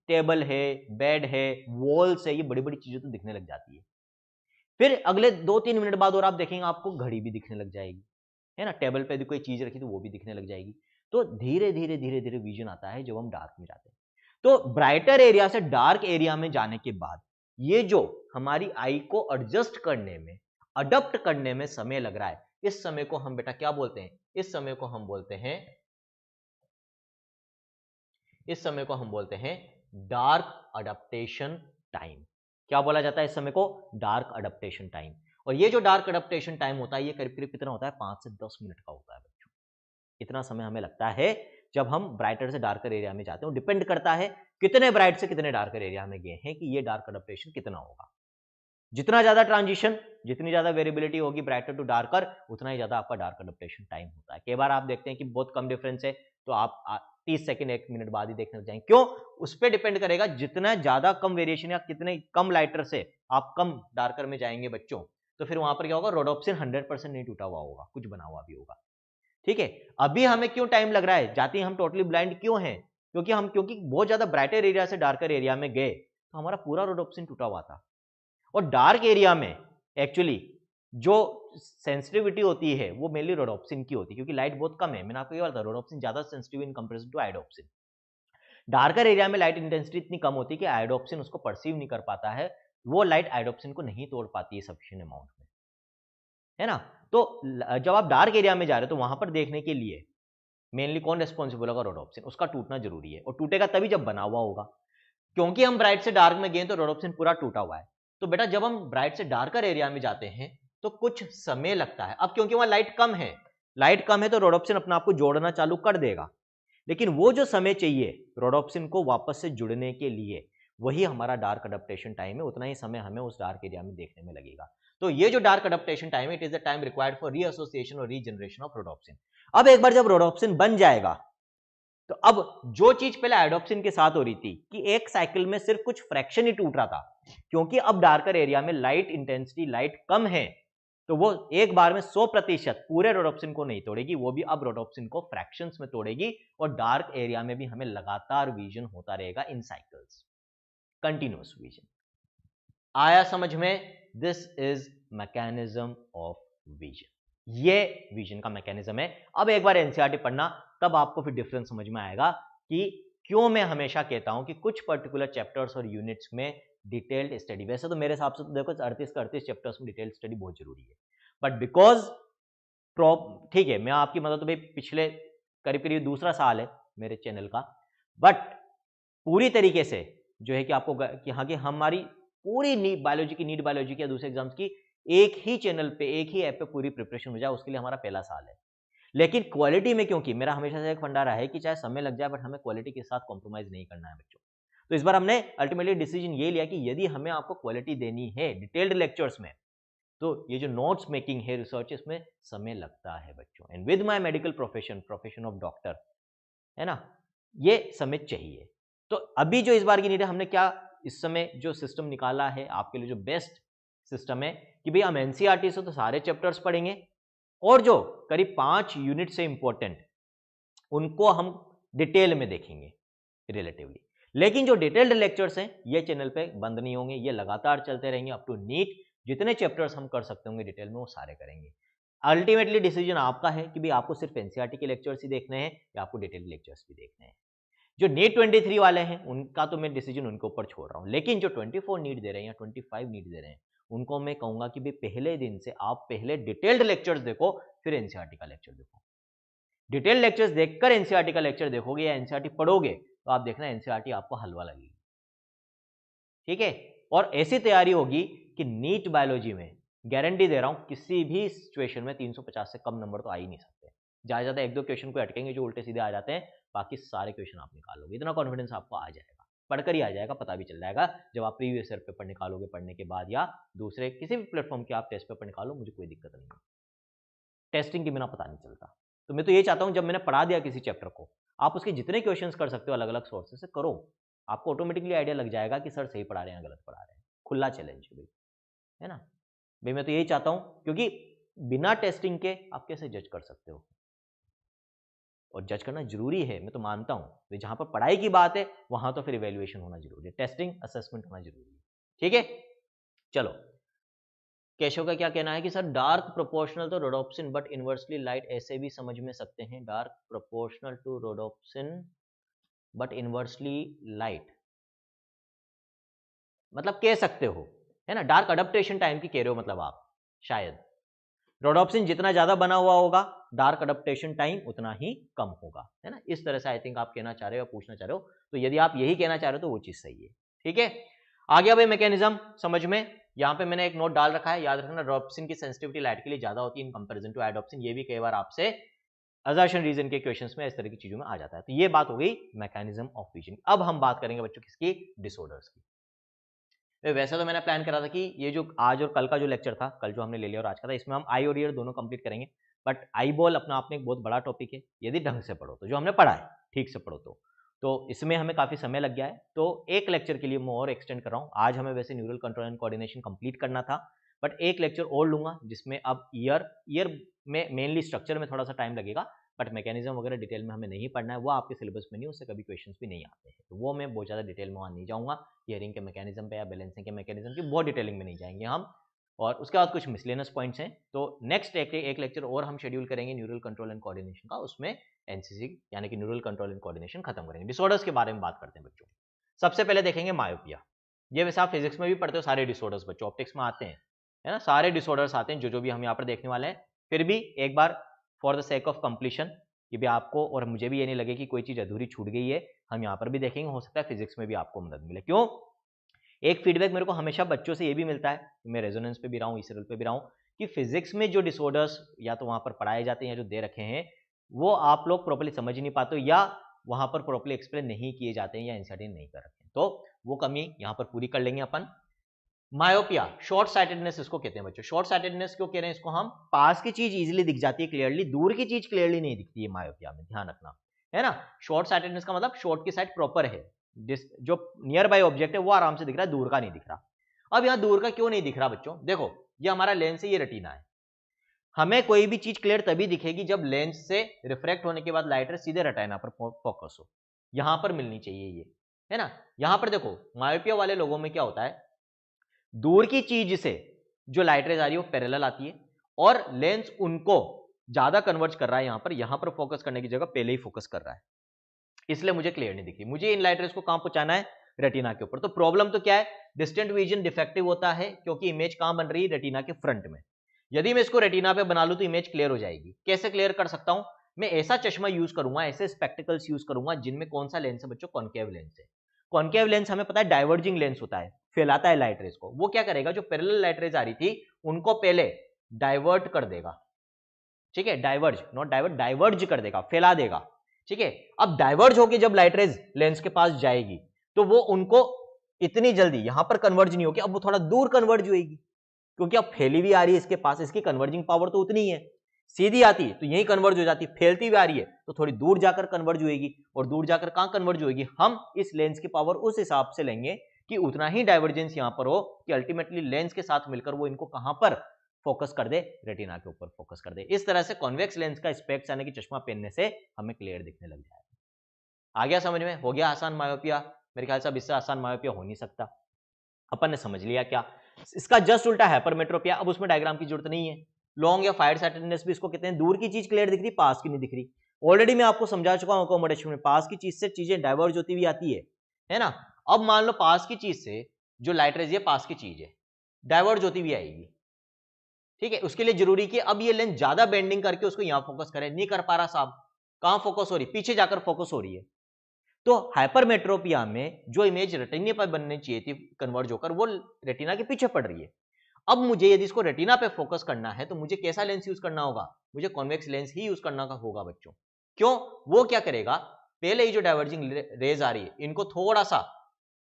टेबल है, बेड है, वॉल्स है, ये बड़ी बड़ी चीजें तो दिखने लग जाती है। फिर अगले 2-3 मिनट बाद और आप देखेंगे आपको घड़ी भी दिखने लग जाएगी, है ना, टेबल पे भी कोई चीज रखी तो वो भी दिखने लग जाएगी। तो धीरे धीरे धीरे धीरे विजन आता है जब हम डार्क में जाते हैं। तो ब्राइटर एरिया से डार्क एरिया में जाने के बाद ये जो हमारी आई को एडजस्ट करने में, अडॉप्ट करने में समय लग रहा है, इस समय को हम बेटा क्या बोलते हैं? इस समय को हम बोलते हैं, इस समय को हम बोलते हैं डार्क अडप्टेशन टाइम। क्या बोला जाता है इस समय को? Dark adaptation time. और ये जो डार्क अडप्टेशन टाइम होता है ये करीब करीब कितना होता है? 5 से 10 मिनट का होता है बच्चों। इतना समय हमें लगता है जब हम ब्राइटर से डार्कर एरिया में जाते हैं। डिपेंड करता है कितने ब्राइट से कितने डार्कर एरिया में गए हैं कि ये डार्क अडप्टेशन कितना होगा। जितना ज्यादा ट्रांजिशन, जितनी ज्यादा वेरिएबिलिटी होगी ब्राइटर टू डार्कर, उतना ही ज्यादा आपका डार्क अडप्टेशन टाइम होता है। कई बार आप देखते हैं कि बहुत कम डिफरेंस है तो आप 30 सेकंड 1 मिनट बाद ही देखने लग जाएंगे। क्यों? उस पर डिपेंड करेगा, जितना ज्यादा कम वेरिएशन या कितने कम लाइटर से आप कम डार्कर में जाएंगे बच्चों, तो फिर वहां पर क्या होगा? रोडोप्सिन 100% नहीं टूटा हुआ होगा, कुछ बना हुआ भी होगा। ठीक है, अभी हमें क्यों टाइम लग रहा है? जाते ही हम टोटली ब्लाइंड क्यों हैं? क्योंकि बहुत ज्यादा ब्राइटर एरिया से डार्कर एरिया में गए तो हमारा पूरा रोडोप्सिन टूटा हुआ था। और डार्क एरिया में एक्चुअली जो सेंसिटिविटी होती है वो मेनली रोडोप्सिन की होती है, क्योंकि लाइट बहुत कम है। मैंने आपको ये बताया रोडोप्सिन ज्यादा sensitive in comparison to iodopsin. Darker area में लाइट इंटेंसिटी इतनी कम होती है कि आयोडोप्सिन उसको परसीव नहीं कर पाता है, वो लाइट आयोडोप्सिन को नहीं तोड़ पाती है सफिशिएंट अमाउंट में, है ना। तो जब आप डार्क एरिया में जा रहे हो तो वहां पर देखने के लिए मेनली कौन रेस्पॉन्सिबल होगा? रोडोप्सिन। उसका टूटना जरूरी है, और टूटेगा तभी जब बना हुआ होगा। क्योंकि हम ब्राइट से डार्क में गए तो रोडोप्सिन पूरा टूटा हुआ है। तो बेटा जब हम ब्राइट से डार्कर एरिया में जाते हैं तो कुछ समय लगता है। अब क्योंकि वहां लाइट कम है तो रोडोप्सिन अपने आप को जोड़ना चालू कर देगा, लेकिन वो जो समय चाहिए रोडोप्सिन को वापस से जुड़ने के लिए, वही हमारा डार्क अडप्टेशन टाइम है। उतना ही समय हमें उस डार्क एरिया में देखने में लगेगा। तो ये जो डार्क अडप्टेशन टाइम है, it is the time required for reassociation और रीजनरेशन ऑफ रोडोप्सिन। अब एक बार जब रोडोप्सिन बन जाएगा तो अब जो चीज पहले आयोडोप्सिन के साथ हो रही थी कि एक साइकिल में सिर्फ कुछ फ्रैक्शन ही टूट रहा था, क्योंकि अब डार्कर एरिया में लाइट इंटेंसिटी, लाइट कम है, तो वो एक बार में 100% पूरे रोडोप्सिन को नहीं तोड़ेगी, वो भी अब रोडोप्सिन को फ्रैक्शंस में तोड़ेगी। और डार्क एरिया में भी हमें लगातार विजन होता रहेगा इन साइकिल्स, कंटिन्यूअस विजन। आया समझ में? This is mechanism of vision. ये विजन का मैकेनिज्म है। अब एक बार एनसीईआरटी पढ़ना, तब आपको फिर डिफरेंस समझ में आएगा कि क्यों मैं हमेशा कहता हूं कि कुछ पर्टिकुलर चैप्टर्स और यूनिट्स में डिटेल्ड स्टडी, वैसे तो मेरे हिसाब से तो देखो 38 का 38 चैप्टर्स में डिटेल्ड स्टडी बहुत जरूरी है, बट बिकॉज ठीक है, मैं आपकी मतलब तो भाई पिछले करीब करीब दूसरा साल है मेरे चैनल का, बट पूरी तरीके से जो है कि आपको कि हाँ कि हमारी पूरी नीट बायोलॉजी की, नीट बायोलॉजी के दूसरे एग्जाम्स की एक ही चैनल पे, एक ही ऐप पे पूरी प्रिपरेशन हो जाए, उसके लिए हमारा पहला साल है। लेकिन क्वालिटी में, क्योंकि मेरा हमेशा से एक फंडा रहा है कि चाहे समय लग जाए बट हमें क्वालिटी के साथ कॉम्प्रोमाइज नहीं करना है बच्चों। तो इस बार हमने अल्टीमेटली डिसीजन ये लिया कि यदि हमें आपको क्वालिटी देनी है डिटेल्ड लेक्चर्स में, तो ये जो नोट्स मेकिंग है, रिसर्च, इसमें समय लगता है बच्चों। And with my medical profession of doctor, है ना, ये समय चाहिए। तो अभी जो इस बार की नीड है, हमने क्या इस समय जो सिस्टम निकाला है आपके लिए, जो बेस्ट सिस्टम है कि भाई हम एनसीईआरटी से तो सारे चैप्टर्स पढ़ेंगे, और जो करीब 5 यूनिट से इंपॉर्टेंट, उनको हम डिटेल में देखेंगे रिलेटिवली। लेकिन जो डिटेल्ड लेक्चर्स हैं ये चैनल पे बंद नहीं होंगे, ये लगातार चलते रहेंगे अप टू नीट। जितने चैप्टर्स हम कर सकते होंगे डिटेल में वो सारे करेंगे। अल्टीमेटली डिसीजन आपका है कि भाई आपको सिर्फ एनसीईआरटी के लेक्चर्स ही देखने हैं या आपको डिटेल्ड लेक्चर्स भी देखने हैं। जो नीट 23 वाले हैं उनका तो मैं डिसीजन उनके ऊपर छोड़ रहा हूं, लेकिन जो 24 नीट दे रहे हैं या 25 नीट दे रहे हैं, उनको मैं कहूंगा कि भाई पहले दिन से आप पहले डिटेल्ड लेक्चर्स देखो, फिर एनसीईआरटी का लेक्चर देखो। डिटेल लेक्चर्स देखकर एनसीईआरटी का लेक्चर देखोगे या एनसीईआरटी पढ़ोगे तो आप देखना एनसीईआरटी आपको हलवा लगेगी। ठीक है, और ऐसी तैयारी होगी कि नीट बायोलॉजी में गारंटी दे रहा हूं किसी भी सिचुएशन में 350 से कम नंबर तो आ ही नहीं सकते। ज्यादा 1-2 क्वेश्चन को अटकेंगे जो उल्टे सीधे आ जाते हैं, बाकी सारे क्वेश्चन आप निकाल लोगे। इतना कॉन्फिडेंस आपको आ जाएगा, पढ़कर ही आ जाएगा, पता भी चल जाएगा जब आप प्रीवियस ईयर पेपर निकालोगे पढ़ने के बाद, या दूसरे किसी भी प्लेटफॉर्म के आप टेस्ट पेपर निकालो, मुझे कोई दिक्कत नहीं है। टेस्टिंग के बिना पता नहीं चलता। तो मैं तो ये चाहता हूं जब मैंने पढ़ा दिया किसी चैप्टर को, आप उसके जितने क्वेश्चंस कर सकते हो अलग अलग सोर्सेस से करो, आपको ऑटोमेटिकली आइडिया लग जाएगा कि सर सही पढ़ा रहे हैं या गलत पढ़ा रहे हैं। खुला चैलेंज है भाई, है ना भाई। मैं तो यही चाहता हूं, क्योंकि बिना टेस्टिंग के आप कैसे जज कर सकते हो, और जज करना जरूरी है, मैं तो मानता हूं। जहां पर पढ़ाई की बात है वहां तो फिर इवैल्यूएशन होना जरूरी है, टेस्टिंग असेसमेंट होना जरूरी है। ठीक है, चलो। केशव का क्या कहना है कि सर डार्क प्रोपोर्शनल तो रोडोप्सिन बट इनवर्सली लाइट, ऐसे भी समझ में सकते हैं, dark proportional to rhodopsin but inversely light, मतलब कह सकते हो, है ना। डार्क अडप्टेशन टाइम की कह रहे हो मतलब आप, शायद रोडोप्सिन जितना ज्यादा बना हुआ होगा डार्क अडप्टेशन टाइम उतना ही कम होगा, है ना। इस तरह से आई थिंक आप कहना चाह रहे हो, पूछना चाह रहे हो। तो यदि आप यही कहना चाह रहे हो तो वो चीज सही है। ठीक है, आ गया भाई मैकेनिज्म समझ में। यहाँ पे मैंने एक नोट डाल रखा है, याद रखना रोडोप्सिन की सेंसिटिविटी लाइट के लिए ज्यादा होती है इन कंपैरिजन टू आयोडोप्सिन। ये भी कई बार आपसे असर्शन रीजन के क्वेश्चंस में इस तरह की चीजों में आ जाता है। तो ये बात हो गई मैकेनिज्म ऑफ विजन। अब हम बात करेंगे बच्चों किसकी, डिसऑर्डर्स की। वैसे तो मैंने प्लान करा था कि ये जो आज और कल का जो लेक्चर था, कल जो हमने ले लिया और आज का था, इसमें हम आई और ईयर दोनों कंप्लीट करेंगे। बट आई बॉल अपना आप में एक बहुत बड़ा टॉपिक है, यदि ढंग से पढ़ो तो, जो हमने पढ़ा है ठीक से पढ़ो तो इसमें हमें काफी समय लग गया है। तो एक लेक्चर के लिए मैं और एक्सटेंड कर रहा हूँ। आज हमें वैसे neural control and coordination complete करना था, बट एक लेक्चर और लूंगा जिसमें अब ईयर में मेनली स्ट्रक्चर में थोड़ा सा टाइम लगेगा, बट मैकेनिज्म वगैरह डिटेल में हमें नहीं पढ़ना है, वो आपके सिलेबस में नहीं, उससे कभी क्वेश्चंस भी नहीं आते हैं, तो वो मैं बहुत ज़्यादा डिटेल में वहाँ नहीं जाऊँगा। हियरिंग के मैकेनिज्म पे या बैलेंसिंग के मैकेनिज्म की बहुत डिटेलिंग में नहीं जाएंगे हम। और उसके बाद कुछ मिसलेनियस पॉइंट्स हैं, तो नेक्स्ट एक लेक्चर और हम शेड्यूल करेंगे न्यूरल कंट्रोल एंड कोऑर्डिनेशन का, उसमें एनसीसी यानी कि न्यूरल कंट्रोल एंड कोऑर्डिनेशन खत्म करेंगे। डिसऑर्डर्स के बारे में बात करते हैं बच्चों। सबसे पहले देखेंगे मायोपिया। ये वैसे आप फिजिक्स में भी पढ़ते हो, सारे डिसऑर्डर्स बच्चों ऑप्टिक्स में आते हैं, है ना, सारे डिसऑर्डर्स आते हैं जो भी हम यहाँ पर देखने वाले हैं। फिर भी एक बार for the sake of completion, कि भी आपको और मुझे भी ये नहीं लगे कि कोई चीज अधूरी छूट गई है, हम यहाँ पर भी देखेंगे, हो सकता है फिजिक्स में भी आपको मदद मिले। क्यों, एक फीडबैक मेरे को हमेशा बच्चों से ये भी मिलता है, मैं रेजोनेंस पे भी रहा हूँ, ईसीएल पे भी रहा हूँ, कि फिजिक्स में जो डिसऑर्डर्स या तो वहां पर पढ़ाए जाते हैं या जो दे रखे हैं वो आप लोग प्रॉपर्ली समझ ही नहीं पाते, या वहां पर प्रॉपर्ली एक्सप्लेन नहीं किए जाते हैं या एनसीईआरटी नहीं कर रखे हैं, तो वो कमी यहाँ पर पूरी कर लेंगे अपन। मायोपिया, शॉर्ट साइटेडनेस इसको कहते हैं बच्चों। शॉर्ट साइटेडनेस क्यों कह रहे हैं इसको हम, पास की चीज इजीली दिख जाती है क्लियरली, दूर की चीज क्लियरली नहीं दिखती है मायोपिया में, ध्यान रखना, है ना। शॉर्ट साइटेडनेस का मतलब शॉर्ट की साइड प्रॉपर है, जो नियर बाय ऑब्जेक्ट है वो आराम से दिख रहा है, दूर का नहीं दिख रहा। अब यहाँ दूर का क्यों नहीं दिख रहा बच्चों, देखो ये हमारा लेंस है, ये रेटिना है। हमें कोई भी चीज क्लियर तभी दिखेगी जब लेंस से रिफ्रैक्ट होने के बाद लाइट रे सीधे रेटिना पर फोकस हो, यहां पर मिलनी चाहिए ये, है ना। यहां पर देखो मायोपिया वाले लोगों में क्या होता है, दूर की चीज से जो लाइट रेज आ रही है वो पैरेलल आती है, और लेंस उनको ज्यादा कन्वर्ज कर रहा है, यहां पर फोकस करने की जगह पहले ही फोकस कर रहा है, इसलिए मुझे क्लियर नहीं दिख रही। मुझे इन लाइट रेज को कहां पहुंचाना है, रेटिना के ऊपर। तो प्रॉब्लम तो क्या है, डिस्टेंट विजन डिफेक्टिव होता है, क्योंकि इमेज कहां बन रही है, रेटिना के फ्रंट में। यदि मैं इसको रेटिना पे बना लूं तो इमेज क्लियर हो जाएगी। कैसे क्लियर कर सकता हूं, मैं ऐसा चश्मा यूज करूंगा, ऐसे स्पेक्टिकल्स यूज करूंगा जिनमें कौन सा लेंस है बच्चों, कॉन्केव लेंस है। कॉन्केव लेंस हमें पता है डाइवर्जिंग लेंस होता है, फैलाता है लाइट रेज को। वो क्या करेगा, जो पैरेलल लाइट रेज आ रही थी उनको पहले डाइवर्ट कर देगा, ठीक है, डाइवर्ज नॉट डाइवर्ट, डाइवर्ज कर देगा, फैला देगा, ठीक है। अब डाइवर्ज होके जब लाइट रेज लेंस के पास जाएगी तो वो उनको इतनी जल्दी यहां पर कन्वर्ज नहीं होगी, अब वो थोड़ा दूर कन्वर्ज होगी, क्योंकि अब फैली हुई आ रही है इसके पास, इसकी कन्वर्जिंग पावर तो उतनी ही है, सीधी आती तो यही कन्वर्ज हो जाती, फैलती हुई आ रही है तो थोड़ी दूर जाकर कन्वर्ज होगी, और दूर जाकर कहां कन्वर्ज होगी, हम इस लेंस की पावर उस हिसाब से लेंगे कि उतना ही डाइवर्जेंस यहां पर हो कि अल्टीमेटली लेंस के साथ मिलकर वो इनको कहां पर फोकस कर दे, रेटिना के ऊपर फोकस कर दे। इस तरह से कॉन्वेक्स लेंस का स्पेक्स यानी कि चश्मा पहनने से हमें क्लियर दिखने लग जाएगा। आ गया समझ में, हो गया आसान मायोपिया। मेरे ख्याल से अब इससे आसान मायोपिया हो नहीं सकता, अपन ने समझ लिया क्या। इसका जस्ट उल्टा हाइपरमेट्रोपिया, अब उसमें डायग्राम की जरूरत नहीं है। लॉन्ग या फायर साइटेडनेस भी इसको कहते हैं, दूर की चीज क्लियर दिख रही, पास की नहीं दिख रही। ऑलरेडी मैं आपको समझा चुका हूं अकोमोडेशन में, पास की चीज से चीजें डाइवर्ज होती हुई आती है ना। अब मान लो पास की चीज से जो लाइट रेज है, पास की चीज है, डाइवर्ज होती हुई आएगी, ठीक है। उसके लिए जरूरी कि अब ये लेंस ज्यादा बेंडिंग करके उसको यहां फोकस करे, नहीं कर पा रहा साहब, कहां फोकस हो रही, पीछे जाकर फोकस हो रही है। तो हाइपरमेट्रोपिया में जो इमेज रेटिना पर बननी चाहिए थी कन्वर्ज होकर, वो रेटिना के पीछे पड़ रही है। अब मुझे यदि इसको रेटिना पे फोकस करना है तो मुझे कैसा लेंस यूज करना होगा, मुझे कॉन्वेक्स लेंस ही यूज करना होगा बच्चों। क्यों, वो क्या करेगा, पहले ही जो डाइवर्जिंग रेज आ रही है इनको थोड़ा सा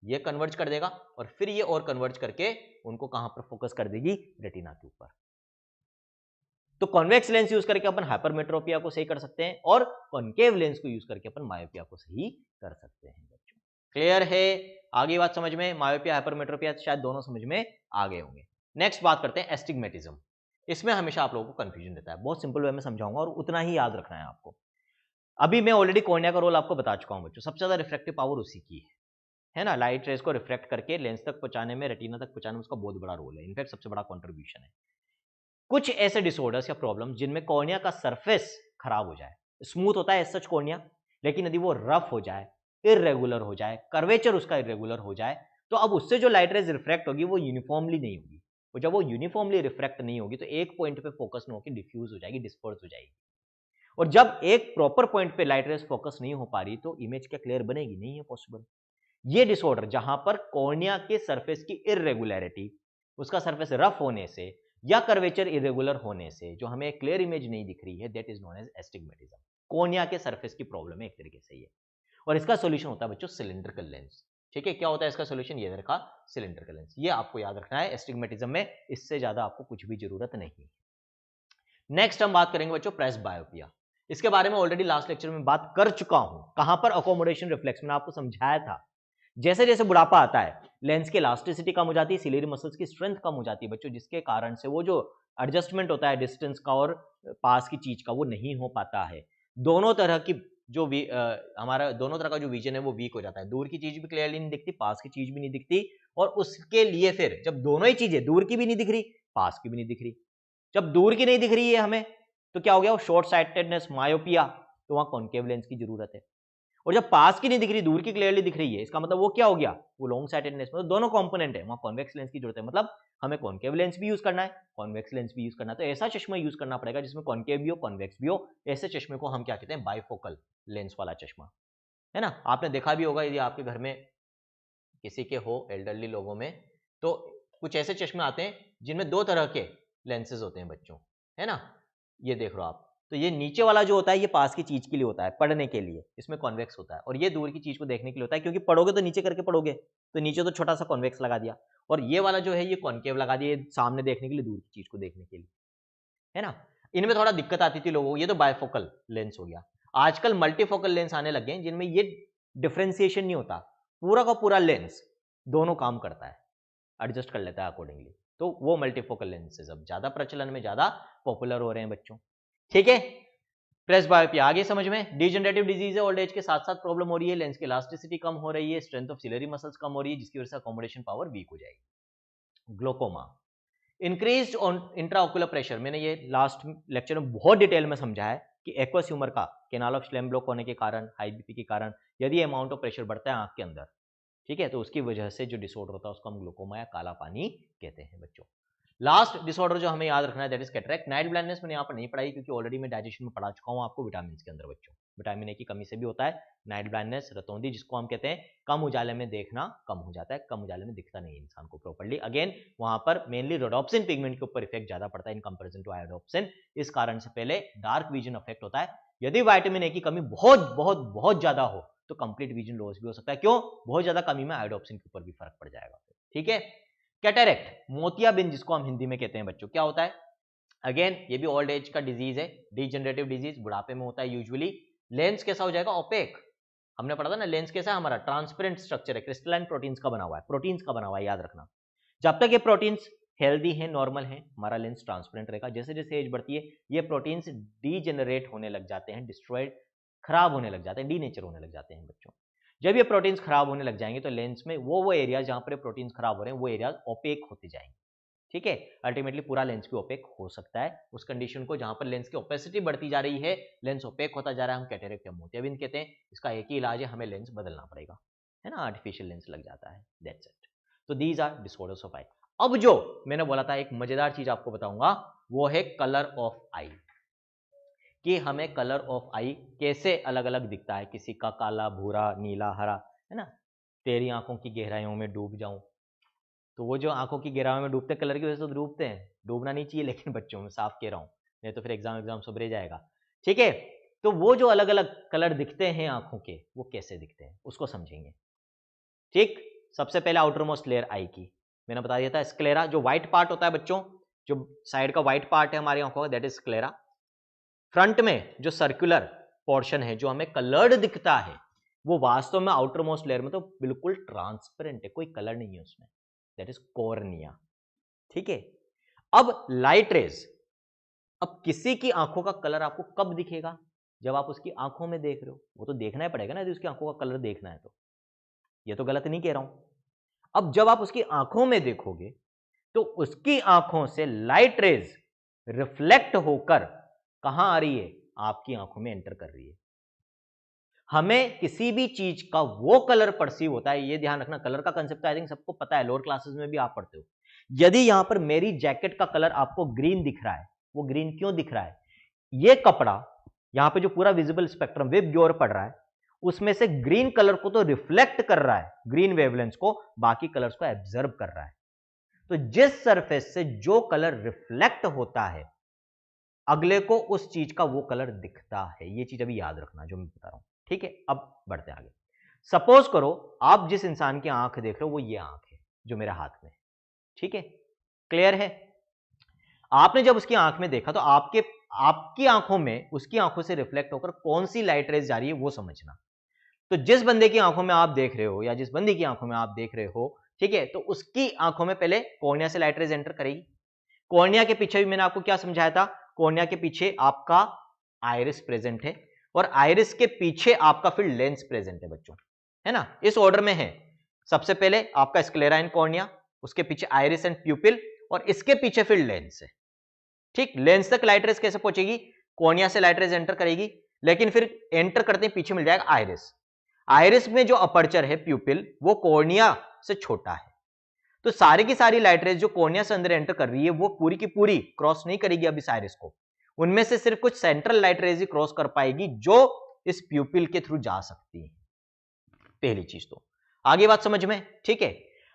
ये कन्वर्ज कर देगा, और फिर ये और कन्वर्ज करके उनको कहां पर फोकस कर देगी, रेटिना के ऊपर। तो कॉन्वेक्स लेंस यूज करके अपन हाइपरमेट्रोपिया को सही कर सकते हैं, और कॉन्केव लेंस को यूज करके अपन मायोपिया को सही कर सकते हैं बच्चों। क्लियर है? आगे बात समझ में? मायोपिया हाइपरमेट्रोपिया शायद दोनों समझ में आ गए होंगे। नेक्स्ट बात करते हैं एस्टिग्मेटिज्म। इसमें हमेशा आप लोगों को कंफ्यूजन रहता है, बहुत सिंपल वे में समझाऊंगा और उतना ही याद रखना है आपको। अभी मैं ऑलरेडी कॉर्निया का रोल आपको बता चुका हूं बच्चों, सबसे ज्यादा रिफ्रैक्टिव पावर उसी की है ना, लाइट रेज को रिफ्लेक्ट करके लेंस तक पहुंचाने में, रेटिना तक पहुंचाने में उसका बहुत बड़ा रोल है, इनफैक्ट सबसे बड़ा कंट्रीब्यूशन है। कुछ ऐसे डिसऑर्डर्स या प्रॉब्लम जिनमें कॉर्निया का सरफेस खराब हो जाए, स्मूथ होता है सच कॉर्निया, लेकिन यदि वो रफ हो जाए, इरेगुलर हो जाए, कर्वेचर उसका इरेगुलर हो जाए, तो अब उससे जो लाइट रेज रिफ्रैक्ट होगी वो यूनिफॉर्मली नहीं होगी, और जब वो यूनिफॉर्मली रिफ्रैक्ट नहीं होगी तो एक पॉइंट पे फोकस न होकर डिफ्यूज हो जाएगी, डिस्पर्स हो जाएगी। और जब एक प्रॉपर पॉइंट पे लाइट रेज फोकस नहीं हो पा रही तो इमेज क्या क्लियर बनेगी? नहीं है पॉसिबल। ये डिसऑर्डर जहां पर कॉर्निया के सरफेस की इरेगुलरिटी, उसका सरफेस रफ होने से या कर्वेचर इरेगुलर होने से जो हमें क्लियर इमेज नहीं दिख रही है, that is known as astigmatism. Cornea के सरफेस की प्रॉब्लम है एक तरीके से ये, और इसका सॉल्यूशन होता है बच्चों सिलिंड्रिकल लेंस। ठीक है, क्या होता है इसका सॉल्यूशन? ये रखा सिलिंड्रिकल लेंस, ये आपको याद रखना है एस्टिग्मेटिज्म में, इससे ज्यादा आपको कुछ भी जरूरत नहीं। नेक्स्ट हम बात करेंगे बच्चों प्रेसबायोपिया। इसके बारे में ऑलरेडी लास्ट लेक्चर में बात कर चुका हूं, कहां पर? अकोमोडेशन रिफ्लेक्स में आपको समझाया था। जैसे जैसे बुढ़ापा आता है लेंस की इलास्टिसिटी कम हो जाती है, सिलियरी मसल्स की स्ट्रेंथ कम हो जाती है बच्चों, जिसके कारण से वो जो एडजस्टमेंट होता है डिस्टेंस का और पास की चीज का, वो नहीं हो पाता है। दोनों तरह की जो हमारा दोनों तरह का जो विजन है वो वीक हो जाता है, दूर की चीज भी क्लियरली नहीं दिखती, पास की चीज भी नहीं दिखती, और उसके लिए फिर जब दोनों ही चीजें, दूर की भी नहीं दिख रही, पास की भी नहीं दिख रही, जब दूर की नहीं दिख रही है हमें, तो क्या हो गया? वो शॉर्ट साइटेडनेस, मायोपिया, तो वहां कॉन्केव लेंस की जरूरत है। और जब पास की नहीं दिख रही, दूर की क्लियरली दिख रही है, इसका मतलब वो क्या हो गया? वो लॉन्ग साइटेडनेस, मतलब दोनों कंपोनेंट है, वहां कॉन्वेक्स लेंस की जरूरत है। मतलब हमें कॉन्केव लेंस भी यूज करना है, कॉन्वेक्स लेंस भी यूज करना है, तो ऐसा चश्मा यूज करना पड़ेगा जिसमें कॉन्केव भी हो, कॉन्वेक्स भी हो। ऐसे चश्मे को हम क्या कहते हैं? बाइफोकल लेंस वाला चश्मा, है ना। आपने देखा भी होगा यदि आपके घर में किसी के हो, एल्डरली लोगों में, तो कुछ ऐसे चश्मे आते हैं जिनमें दो तरह के लेंसेज होते हैं बच्चों, है ना। ये देख लो आप, तो ये नीचे वाला जो होता है ये पास की चीज के लिए होता है, पढ़ने के लिए, इसमें कॉन्वेक्स होता है, और ये दूर की चीज को देखने के लिए होता है, क्योंकि पढ़ोगे तो नीचे करके पढ़ोगे, तो नीचे तो छोटा सा कॉन्वेक्स लगा दिया, और ये वाला जो है ये कॉन्केव लगा दिया, सामने देखने के लिए, दूर की चीज को देखने के लिए, है ना। इनमें थोड़ा दिक्कत आती थी लोगों को, ये तो बायफोकल लेंस हो गया। आजकल मल्टीफोकल लेंस आने लग गए जिनमें ये डिफ्रेंसिएशन नहीं होता, पूरा का पूरा लेंस दोनों काम करता है, एडजस्ट कर लेता है अकॉर्डिंगली, तो वो मल्टीफोकल लेंसेज अब ज्यादा प्रचलन में, ज्यादा पॉपुलर हो रहे हैं बच्चों। ठीक है, प्रेसबायोपिया आगे समझ में। डिजनरेटिव डिजीज है, ओल्ड एज के साथ साथ प्रॉब्लम हो रही है, लेंस की इलास्टिसिटी कम हो रही है, स्ट्रेंथ ऑफ सिलियरी मसल्स कम हो रही है, जिसकी वजह से अकोमोडेशन पावर वीक हो जाएगी। ग्लोकोमा, इंक्रीज्ड इंट्राओकुलर प्रेशर, मैंने ये लास्ट लेक्चर में बहुत डिटेल में समझा है कि एक्वस ह्यूमर का कैनाल ऑफ श्लेम ब्लॉक होने के कारण, हाई बीपी के कारण, यदि अमाउंट ऑफ प्रेशर बढ़ता है आंख के अंदर, ठीक है, तो उसकी वजह से जो डिसऑर्डर होता है उसको हम ग्लोकोमा या काला पानी कहते हैं बच्चों। लास्ट डिसऑर्डर जो हमें याद रखना है that is cataract. Night blindness मैंने यहाँ पर नहीं पढ़ाई क्योंकि ऑलरेडी मैं डाइजेशन में पढ़ा चुका हूँ आपको विटामिन के अंदर बच्चों। विटामिन ए की कमी से भी होता है नाइट ब्लाइंडनेस, रतौंधी, जिसको हम कहते हैं कम उजाले में देखना कम हो जाता है, कम उजाले में दिखता नहीं इंसान को प्रॉपर्ली। अगेन वहां पर मेनली रोडोप्सिन पिगमेंट के ऊपर इफेक्ट ज्यादा पड़ता है इन कंपेरिजन टू आयोडोप्सिन, इस कारण से पहले डार्क विजन अफेक्ट होता है। यदि विटामिन ए की कमी बहुत बहुत बहुत ज्यादा हो तो कंप्लीट विजन लॉस भी हो सकता है। क्यों? बहुत ज्यादा कमी में आयोडोप्सिन के ऊपर भी फर्क पड़ जाएगा। ठीक है, कैटेरेक्ट, मोतियाबिंद जिसको हम हिंदी में कहते हैं बच्चों, क्या होता है? अगेन ये भी ओल्ड एज का डिजीज है, डिजनरेटिव डिजीज, बुढ़ापे में होता है यूजुअली। लेंस कैसा हो जाएगा? ओपेक। हमने पढ़ा था ना लेंस कैसा है हमारा, ट्रांसपेरेंट स्ट्रक्चर है, क्रिस्टलाइन प्रोटीन्स का बना हुआ है, प्रोटीन्स का बना हुआ है, याद रखना। जब तक ये प्रोटीन्स हेल्दी है, नॉर्मल है, हमारा लेंस ट्रांसपेरेंट रहेगा। जैसे जैसे एज बढ़ती है ये प्रोटीन्स डीजेनरेट होने लग जाते हैं, डिस्ट्रॉयड, खराब होने लग जाते हैं, डीनेचर होने लग जाते हैं बच्चों। जब ये प्रोटीन्स खराब होने लग जाएंगे तो लेंस में वो एरिया जहां पर प्रोटीन्स खराब हो रहे हैं वो एरिया ओपेक होते जाएंगे। ठीक है, अल्टीमेटली पूरा लेंस भी ओपेक हो सकता है। उस कंडीशन को जहां पर लेंस की ओपेसिटी बढ़ती जा रही है, लेंस ओपेक होता जा रहा है, हम कैटेरेक्ट या मोतियाबिंद कहते हैं। इसका एक ही इलाज है, हमें लेंस बदलना पड़ेगा, है ना, आर्टिफिशियल लेंस लग जाता है, दैट्स इट। तो दीज आर डिसऑर्डर्स ऑफ आई। अब जो मैंने बोला था एक मजेदार चीज आपको बताऊंगा वो है कलर ऑफ आई, कि हमें कलर ऑफ आई कैसे अलग अलग दिखता है, किसी का काला, भूरा, नीला, हरा, है ना। तेरी आंखों की गहराइयों में डूब जाऊं, तो वो जो आंखों की गहराइयों में डूबते कलर की वजह से तो डूबते हैं, डूबना नहीं चाहिए लेकिन बच्चों में साफ कह रहा हूं, नहीं तो फिर एग्जाम सब रह जाएगा। ठीक है, तो वो जो अलग अलग कलर दिखते हैं आंखों के, वो कैसे दिखते हैं उसको समझेंगे। ठीक, सबसे पहले आउटर मोस्ट लेयर आई की मैंने बता दिया था, स्क्लेरा, जो व्हाइट पार्ट होता है बच्चों, जो साइड का व्हाइट पार्ट है हमारी आंखों का, दैट इज स्क्लेरा। फ्रंट में जो सर्कुलर पोर्शन है जो हमें कलर्ड दिखता है वो वास्तव में आउटर मोस्ट लेयर में तो बिल्कुल ट्रांसपेरेंट है, कोई कलर नहीं है उसमें, दैट इज कॉर्निया। ठीक है, अब लाइट रेज, अब किसी की आंखों का कलर आपको कब दिखेगा? जब आप उसकी आंखों में देख रहे हो, वो तो देखना ही पड़ेगा ना यदि उसकी आंखों का कलर देखना है तो, ये तो गलत नहीं कह रहा हूं। अब जब आप उसकी आंखों में देखोगे तो उसकी आंखों से लाइट रेज रिफ्लेक्ट होकर कहां आ रही है? आपकी आंखों में एंटर कर रही है। हमें किसी भी चीज का वो कलर परसीव होता है, ये ध्यान रखना, कलर का कंसेप्ट आई थिंक सबको पता है, लोअर क्लासेस में भी आप पढ़ते हो। यदि यहां पर मेरी जैकेट का कलर आपको ग्रीन दिख रहा है, वो ग्रीन क्यों दिख रहा है? ये कपड़ा यहां पे जो पूरा विजिबल स्पेक्ट्रम वेव की ओर पड़ रहा है, उसमें से ग्रीन कलर को तो रिफ्लेक्ट कर रहा है, ग्रीन वेवलेंथ को, बाकी कलर्स को एब्जर्व कर रहा है। तो जिस सरफेस से जो कलर रिफ्लेक्ट होता है, अगले को उस चीज का वो कलर दिखता है। ये चीज अभी याद रखना जो मैं बता रहा हूं। ठीक है, अब बढ़ते आगे। सपोज करो आप जिस इंसान की आंख देख रहे हो वो ये आंख है जो मेरे हाथ में, ठीक है, क्लियर है? आपने जब उसकी आंख में देखा तो आपकी आंखों में उसकी आंखों से रिफ्लेक्ट होकर कौन सी लाइट रेज जा रही है वो समझना। तो जिस बंदे की आंखों में आप देख रहे हो या जिस बंदी की आंखों में आप देख रहे हो, ठीक है, तो उसकी आंखों में पहले कॉर्निया से लाइट रेज एंटर करेगी। कॉर्निया के पीछे भी मैंने आपको क्या समझाया था? कॉर्निया के पीछे आपका आइरिस प्रेजेंट है और आइरिस के पीछे आपका फिर लेंस प्रेजेंट है बच्चों, है ना? इस ऑर्डर में है। सबसे पहले आपका स्क्लेरा एंड कॉर्निया, उसके पीछे आइरिस एंड प्यूपिल और इसके पीछे फिर लेंस है। ठीक, लेंस तक लाइट रेज कैसे पहुंचेगी? कॉर्निया से लाइट रेज एंटर करेगी, लेकिन फिर एंटर करते ही पीछे मिल जाएगा आइरिस। आइरिस में जो अपर्चर है प्यूपिल, वो कॉर्निया से छोटा है। तो सारी की सारी लाइट रेज जो कॉर्निया से अंदर एंटर कर रही है वो पूरी की पूरी क्रॉस नहीं करेगी अब इस आइरिस को। उनमें से सिर्फ कुछ सेंट्रल लाइट रेज ही क्रॉस कर पाएगी जो इस प्यूपिल के थ्रू जा सकती है। पहली चीज तो आगे बात समझ में, ठीक है?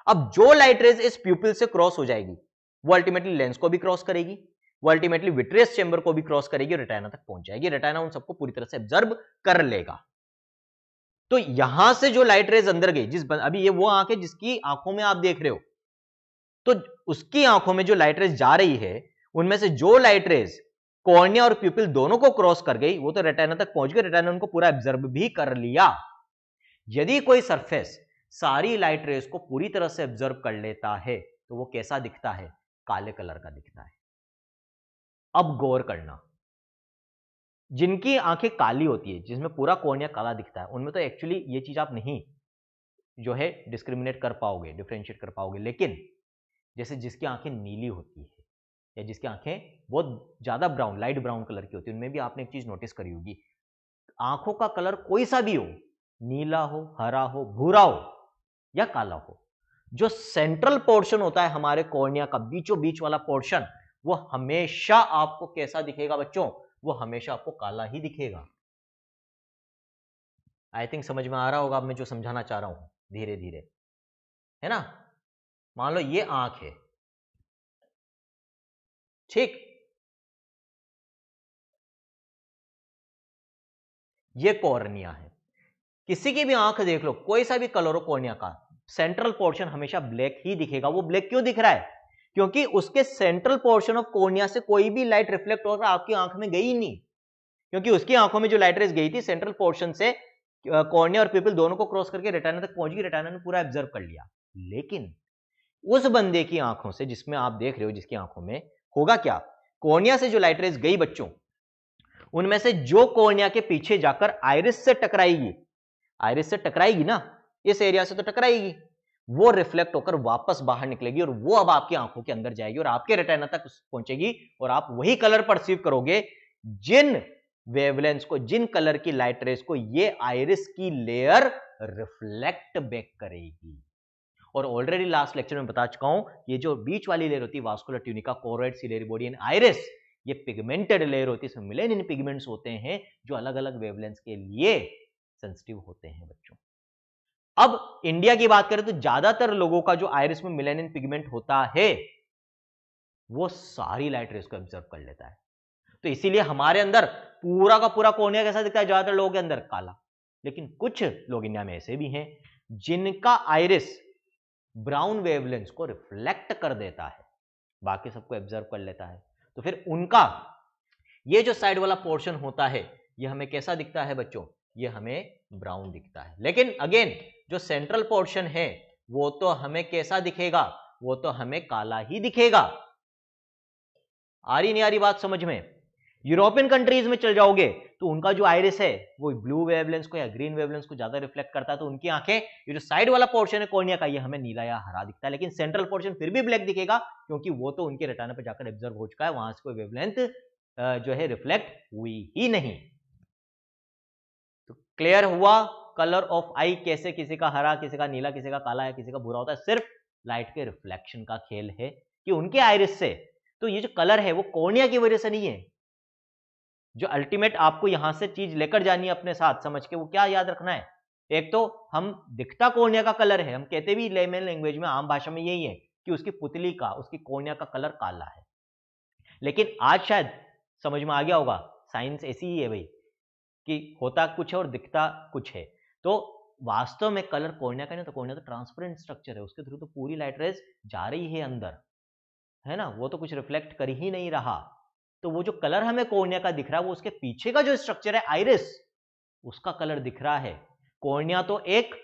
अब जो लाइट रेज इस प्यूपिल से क्रॉस हो जाएगी वो अल्टीमेटली लेंस को भी क्रॉस करेगी, वो अल्टीमेटली विट्रियस चेंबर को भी क्रॉस करेगी, रेटिना तक पहुंच जाएगी। रेटिना उन सबको पूरी तरह से ऑब्जर्व कर लेगा। तो यहां से जो लाइट रेज अंदर गई, अभी ये वो आंख है जिसकी आंखों में आप देख रहे हो, तो उसकी आंखों में जो लाइट रेज जा रही है उनमें से जो लाइट रेज कॉर्निया और प्यूपिल दोनों को क्रॉस कर गई वो तो रेटिना तक पहुंच गई, रेटिना उनको पूरा ऑब्जर्व भी कर लिया। यदि कोई सरफेस सारी लाइट रेज को पूरी तरह से ऑब्जर्व कर लेता है तो वो कैसा दिखता है? काले कलर का दिखता है। अब गौर करना, जिनकी आंखें काली होती है, जिसमें पूरा कॉर्निया काला दिखता है, उनमें तो एक्चुअली ये चीज आप नहीं जो है डिस्क्रिमिनेट कर पाओगे, डिफरेंशिएट कर पाओगे। लेकिन जैसे जिसकी आंखें नीली होती है या जिसकी आंखें बहुत ज्यादा ब्राउन, लाइट ब्राउन कलर की होती है, उनमें भी आपने एक चीज नोटिस करी होगी, आंखों का कलर कोई सा भी हो, नीला हो, हरा हो, भूरा हो या काला हो, जो सेंट्रल पोर्शन होता है हमारे कॉर्निया का, बीचों बीच वाला पोर्शन, वो हमेशा आपको कैसा दिखेगा बच्चों? वो हमेशा आपको काला ही दिखेगा। आई थिंक समझ में आ रहा होगा अब मैं जो समझाना चाह रहा हूं, धीरे धीरे, है ना? मान लो ये आंख है, ठीक, ये कॉर्निया है। किसी की भी आंख देख लो, कोई सा भी कलर हो कॉर्निया का, सेंट्रल पोर्शन हमेशा ब्लैक ही दिखेगा। वो ब्लैक क्यों दिख रहा है? क्योंकि उसके सेंट्रल पोर्शन ऑफ कॉर्निया से कोई भी लाइट रिफ्लेक्ट होकर आपकी आंख में गई ही नहीं, क्योंकि उसकी आंखों में जो लाइट रेज गई थी सेंट्रल पोर्शन से कॉर्निया और प्यूपिल दोनों को क्रॉस करके रेटिना तक पहुंच गई, रेटिना ने पूरा ऑब्जर्व कर लिया। लेकिन उस बंदे की आंखों से, जिसमें आप देख रहे हो, जिसकी आंखों में होगा क्या? कॉर्निया से जो लाइट रेज गई बच्चों, उनमें से जो कॉर्निया के पीछे जाकर आइरिस से टकराएगी, आइरिस से टकराएगी ना, इस एरिया से तो टकराएगी, वो रिफ्लेक्ट होकर वापस बाहर निकलेगी और वो अब आपकी आंखों के अंदर जाएगी और आपके रेटिना तक पहुंचेगी और आप वही कलर परसीव करोगे जिन वेवलेंथ को, जिन कलर की लाइट रेज को ये आइरिस की लेयर रिफ्लेक्ट बैक करेगी। और ऑलरेडी लास्ट लेक्चर में बता चुका हूं, ये जो बीच वाली लेयर होती है vascular tunica, choroid, ciliary body and iris, ये पिगमेंटेड लेयर होती है, इसमें मेलेनिन पिगमेंट्स होते हैं जो अलग अलग वेवलेंथ के लिए सेंसिटिव होते हैं बच्चों। अब इंडिया की बात करें तो ज्यादातर लोगों का जो आइरिस में मेलेनिन पिगमेंट होता है वो सारी लाइट रेज को ऑब्जर्व कर लेता है। तो इसीलिए हमारे अंदर पूरा का पूरा कॉर्निया कैसा दिखता है? ज्यादातर लोगों के अंदर काला। लेकिन कुछ लोग इंडिया में ऐसे भी हैं जिनका आइरिस ब्राउन वेवलेंथ को रिफ्लेक्ट कर देता है, बाकी सबको ऑब्जर्व कर लेता है। तो फिर उनका ये जो साइड वाला पोर्शन होता है ये हमें कैसा दिखता है बच्चों? ये हमें ब्राउन दिखता है। लेकिन अगेन जो सेंट्रल पोर्शन है वो तो हमें कैसा दिखेगा, वो तो हमें काला ही दिखेगा। आ रही नहीं आ रही बात समझ में? यूरोपियन कंट्रीज में चल जाओगे तो उनका जो आइरिस है वो ब्लू वेवलेंस को या ग्रीन वेवलेंस को ज्यादा रिफ्लेक्ट करता है, तो उनकी आंखें, ये जो साइड वाला पोर्शन है कॉर्निया का, ये हमें नीला या हरा दिखता है। लेकिन सेंट्रल पोर्शन फिर भी ब्लैक दिखेगा क्योंकि वो तो उनके रेटिना पे जाकर एब्जॉर्ब हो चुका है, वहां से कोई वेवलेंथ जो है रिफ्लेक्ट हुई ही नहीं। तो क्लियर हुआ कलर ऑफ आई कैसे किसी का हरा, किसी का नीला, किसी का काला है, किसी का भूरा होता है, सिर्फ लाइट के रिफ्लेक्शन का खेल है कि उनके आइरिस से। तो ये जो कलर है वो कॉर्निया की वजह से नहीं है। जो अल्टीमेट आपको यहां से चीज लेकर जानी है अपने साथ समझ के, वो क्या याद रखना है, एक तो हम दिखता कॉर्निया का कलर है, हम कहते भी लेमन लैंग्वेज में आम भाषा में यही है कि उसकी पुतली का, उसकी कॉर्निया का कलर काला है। लेकिन आज शायद समझ में आ गया होगा साइंस ऐसी ही है भाई कि होता कुछ है और दिखता कुछ है। तो वास्तव में कलर कॉर्निया का नहीं, तो कॉर्निया तो ट्रांसपेरेंट स्ट्रक्चर है, उसके थ्रू तो पूरी लाइट रेज जा रही है अंदर, है ना, वो तो कुछ रिफ्लेक्ट कर ही नहीं रहा। तो वो जो कलर हमें कॉर्निया का दिख रहा है वो उसके पीछे का जो स्ट्रक्चर है आइरिस, उसका कलर दिख रहा है। कॉर्निया तो एक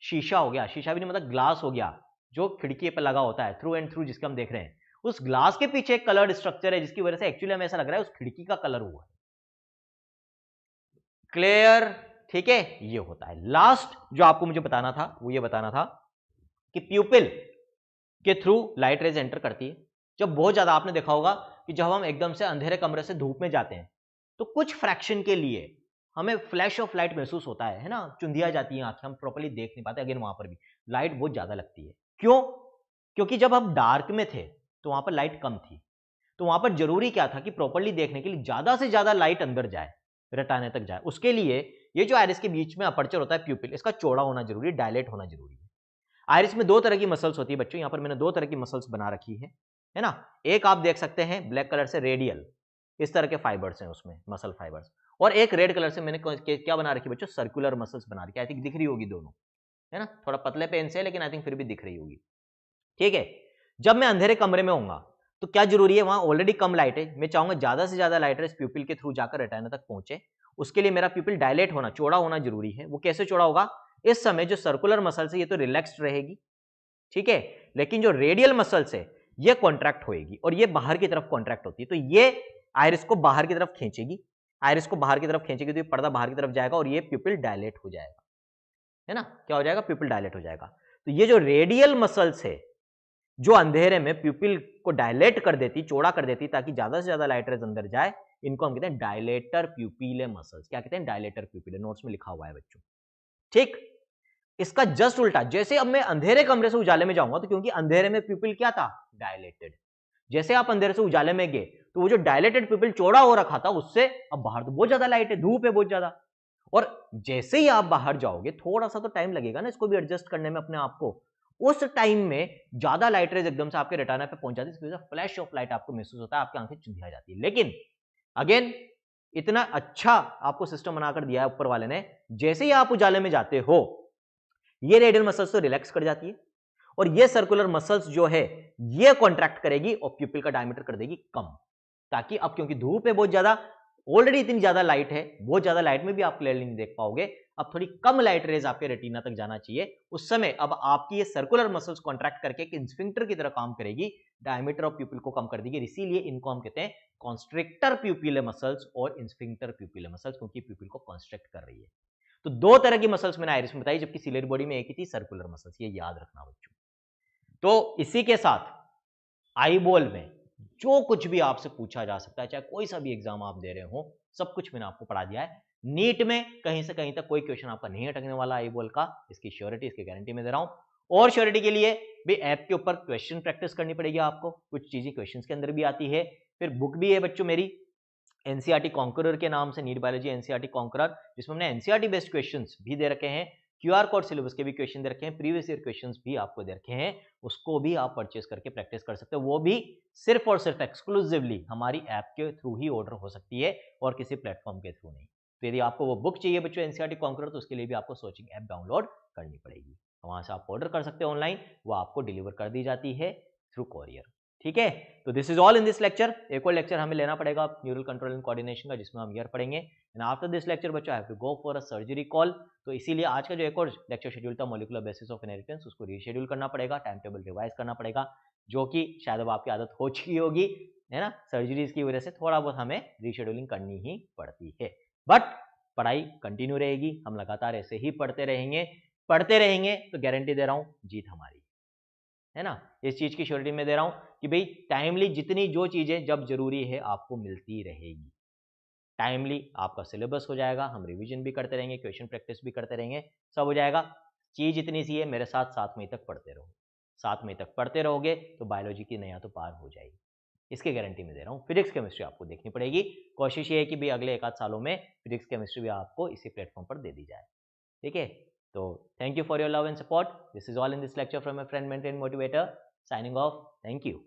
शीशा हो गया, शीशा भी नहीं मतलब ग्लास हो गया जो खिड़की पर लगा होता है थ्रू एंड थ्रू, जिसके हम देख रहे हैं। उस ग्लास के पीछे एक कलर्ड स्ट्रक्चर है जिसकी वजह से एक्चुअली हमें ऐसा लग रहा है उस खिड़की का कलर हुआ है। क्लियर? ठीक है, ये होता है। लास्ट जो आपको मुझे बताना था वो ये बताना था कि प्यूपिल के थ्रू लाइट रेज एंटर करती है। जब बहुत ज्यादा आपने देखा होगा कि जब हम एकदम से अंधेरे कमरे से धूप में जाते हैं तो कुछ फ्रैक्शन के लिए हमें फ्लैश ऑफ लाइट महसूस होता है ना, चुंधिया जाती है आंखें, हम प्रॉपर्ली देख नहीं पाते। अगेन वहां पर भी लाइट बहुत ज्यादा लगती है। क्यों? क्योंकि जब हम डार्क में थे तो वहां पर लाइट कम थी, तो वहां पर जरूरी क्या था कि प्रॉपर्ली देखने के लिए ज्यादा से ज्यादा लाइट अंदर जाए, रेटाने तक जाए। उसके लिए ये जो आइरिस के बीच में अपर्चर होता है प्यूपिल, इसका चौड़ा होना जरूरी है, डायलेट होना जरूरी है। आइरिस में दो तरह की मसल्स होती है बच्चों, यहां पर मैंने दो तरह की मसल्स बना रखी है ना। एक आप देख सकते हैं ब्लैक कलर से रेडियल, इस तरह के फाइबर्स हैं उसमें, मसल फाइबर्स। और एक रेड कलर से मैंने क्या बना रखी बच्चों, सर्कुलर मसल्स बना रखी है। आई थिंक दिख रही होगी दोनों, है ना, थोड़ा पतले पेन से है लेकिन आई थिंक फिर भी दिख रही होगी। ठीक है, जब मैं अंधेरे कमरे में होऊंगा तो क्या जरूरी है, वहां ऑलरेडी कम लाइट है, मैं चाहूंगा ज्यादा से ज्यादा लाइट इस प्यूपिल के थ्रू जाकर रेटिना तक पहुंचे। उसके लिए मेरा प्यूपिल डायलेट होना, चौड़ा होना जरूरी है। वो कैसे चौड़ा होगा, इस समय जो सर्कुलर मसल्स है ये तो रिलैक्स्ड रहेगी, ठीक है, लेकिन जो रेडियल मसल्स है ये कॉन्ट्रैक्ट होएगी और ये बाहर की तरफ कॉन्ट्रैक्ट होती है। तो ये आइरिस को बाहर की तरफ खींचेगी, आइरिस को बाहर की तरफ खींचेगी तो ये पर्दा बाहर की तरफ जाएगा और ये प्यूपिल डायलेट हो जाएगा, है ना, क्या हो जाएगा, प्यूपिल डायलेट हो जाएगा। तो ये जो रेडियल मसल्स है जो अंधेरे में प्यूपिल को डायलेट कर देती, चौड़ा कर देती ताकि ज्यादा से ज्यादा लाइट रेज अंदर जाए, इनको हम कहते हैं डायलेटर प्यूपिले मसल्स। क्या कहते हैं, डायलेटर प्यूपिले, नोट्स में लिखा हुआ है बच्चों। ठीक, इसका जस्ट उल्टा, जैसे अब मैं अंधेरे कमरे से उजाले में जाऊंगा तो क्योंकि अंधेरे में प्यूपिल क्या था, डायलेटेड, जैसे आप अंधेरे से उजाले में गए तो वो जो डायलेटेड प्यूपिल चौड़ा हो रखा था उससे अब बाहर तो बहुत ज्यादा लाइट है, धूप है बहुत ज्यादा, और जैसे ही आप बाहर जाओगे थोड़ा सा तो टाइम लगेगा ना इसको भी एडजस्ट करने में अपने आप को। उस टाइम में ज्यादा लाइट रेज एकदम से आपके रेटिना पे पहुंच जाती है, इसकी वजह से फ्लैश ऑफ लाइट आपको महसूस होता है, आपकी आंखें चुंधिया जाती है। लेकिन अगेन इतना अच्छा आपको सिस्टम बनाकर दिया है ऊपर वाले ने, जैसे ही आप उजाले में जाते हो ये रेडियल मसल्स तो रिलैक्स कर जाती है और ये सर्कुलर मसल्स जो है ये कॉन्ट्रैक्ट करेगी और प्यूपिल का डायमीटर कर देगी कम, ताकि अब क्योंकि धूप है बहुत ज्यादा, ऑलरेडी इतनी ज्यादा लाइट है, बहुत ज्यादा लाइट में भी आप क्लियरली नहीं देख पाओगे, अब थोड़ी कम लाइट रेज आपके रेटिना तक जाना चाहिए। उस समय अब आपकी ये सर्कुलर मसल्स कॉन्ट्रैक्ट करके एक इंस्फिंक्टर की तरह काम करेगी, डायमीटर ऑफ प्यूपिल को कम कर देगी। इसीलिए इनको हम कहते हैं कॉन्स्ट्रिक्टर प्यूपिले मसल्स और इंस्फिंक्टर प्यूपिले मसल्स, क्योंकि प्यूपिल को कॉन्स्ट्रिक्ट कर रही है। तो दो तरह की मसल्स मैंने आइरिस में बताई, जबकि सिलेरी बॉडी में एक ही थी, सर्कुलर मसल्स, ये याद रखना बच्चों। तो इसी के साथ आई बॉल में जो कुछ भी आपसे पूछा जा सकता है, चाहे कोई सा भी एग्जाम आप दे रहे हो, सब कुछ मैंने आपको पढ़ा दिया है। नीट में कहीं से कहीं तक कोई क्वेश्चन आपका नहीं अटकने वाला आई बॉल का, इसकी श्योरिटी, इसकी गारंटी मैं दे रहा हूं। और श्योरिटी के लिए भी ऐप के ऊपर क्वेश्चन प्रैक्टिस करनी पड़ेगी आपको, कुछ चीजें क्वेश्चंस के अंदर भी आती है। फिर बुक भी है बच्चों मेरी एनसीईआरटी कॉन्करर के नाम से, नीट बायोलॉजी एनसीईआरटी कॉन्करर, जिसमें हमने एनसीईआरटी बेस्ड क्वेश्चंस भी दे रखे हैं, क्यूआर कोड सिलेबस के भी क्वेश्चन दे रखे हैं, प्रीवियस ईयर क्वेश्चंस भी आपको दे रखे हैं, उसको भी आप परचेस करके प्रैक्टिस कर सकते हो। वो भी सिर्फ और सिर्फ एक्सक्लूसिवली हमारी ऐप के थ्रू ही ऑर्डर हो सकती है और किसी प्लेटफॉर्म के थ्रू नहीं। तो यदि आपको वो बुक चाहिए बच्चों एनसीईआरटी कॉन्करर, तो उसके लिए भी आपको सोचिंग ऐप डाउनलोड करनी पड़ेगी, वहां से आप ऑर्डर कर सकते हो ऑनलाइन, वो आपको डिलीवर कर दी जाती है थ्रू कोरियर। ठीक है, तो this is all in this lecture. एक और लेक्चर हमें लेना पड़ेगा न्यूरल कंट्रोल एंड कोऑर्डिनेशन का, जिसमें हम ईयर पढ़ेंगे। एंड आफ्टर दिस लेक्चर बच्चों I have to go for a surgery call. तो इसीलिए आज का जो एक और लेक्चर शेड्यूल था मॉलिक्यूलर बेसिस ऑफ इनहेरिटेंस, उसको रीशेड्यूल करना पड़ेगा, टाइम टेबल रिवाइज करना पड़ेगा, जो कि शायद अब आपकी आदत हो चुकी होगी, है ना। सर्जरीज की वजह से थोड़ा बहुत हमें रीशेड्यूलिंग करनी ही पड़ती है, बट पढ़ाई कंटिन्यू रहेगी, हम लगातार ऐसे ही पढ़ते रहेंगे तो गारंटी दे रहा हूं जीत हमारी, है ना। इस चीज की श्योरिटी मैं दे रहा हूं कि भाई टाइमली जितनी जो चीजें जब जरूरी है आपको मिलती रहेगी, टाइमली आपका सिलेबस हो जाएगा, हम रिवीजन भी करते रहेंगे, क्वेश्चन प्रैक्टिस भी करते रहेंगे, सब हो जाएगा। चीज इतनी सी है, मेरे साथ 7 मई तक पढ़ते रहो। 7 मई तक पढ़ते रहोगे तो बायोलॉजी की नैया तो पार हो जाएगी, इसकी गारंटी मैं दे रहा हूँ। फिजिक्स केमिस्ट्री आपको देखनी पड़ेगी, कोशिश ये है कि भाई अगले 1 आध सालों में फिजिक्स केमिस्ट्री भी आपको इसी प्लेटफॉर्म पर दे दी जाए, ठीक है। तो thank you for your love and support. This is all in this lecture from my friend mentor and motivator, signing off. Thank you.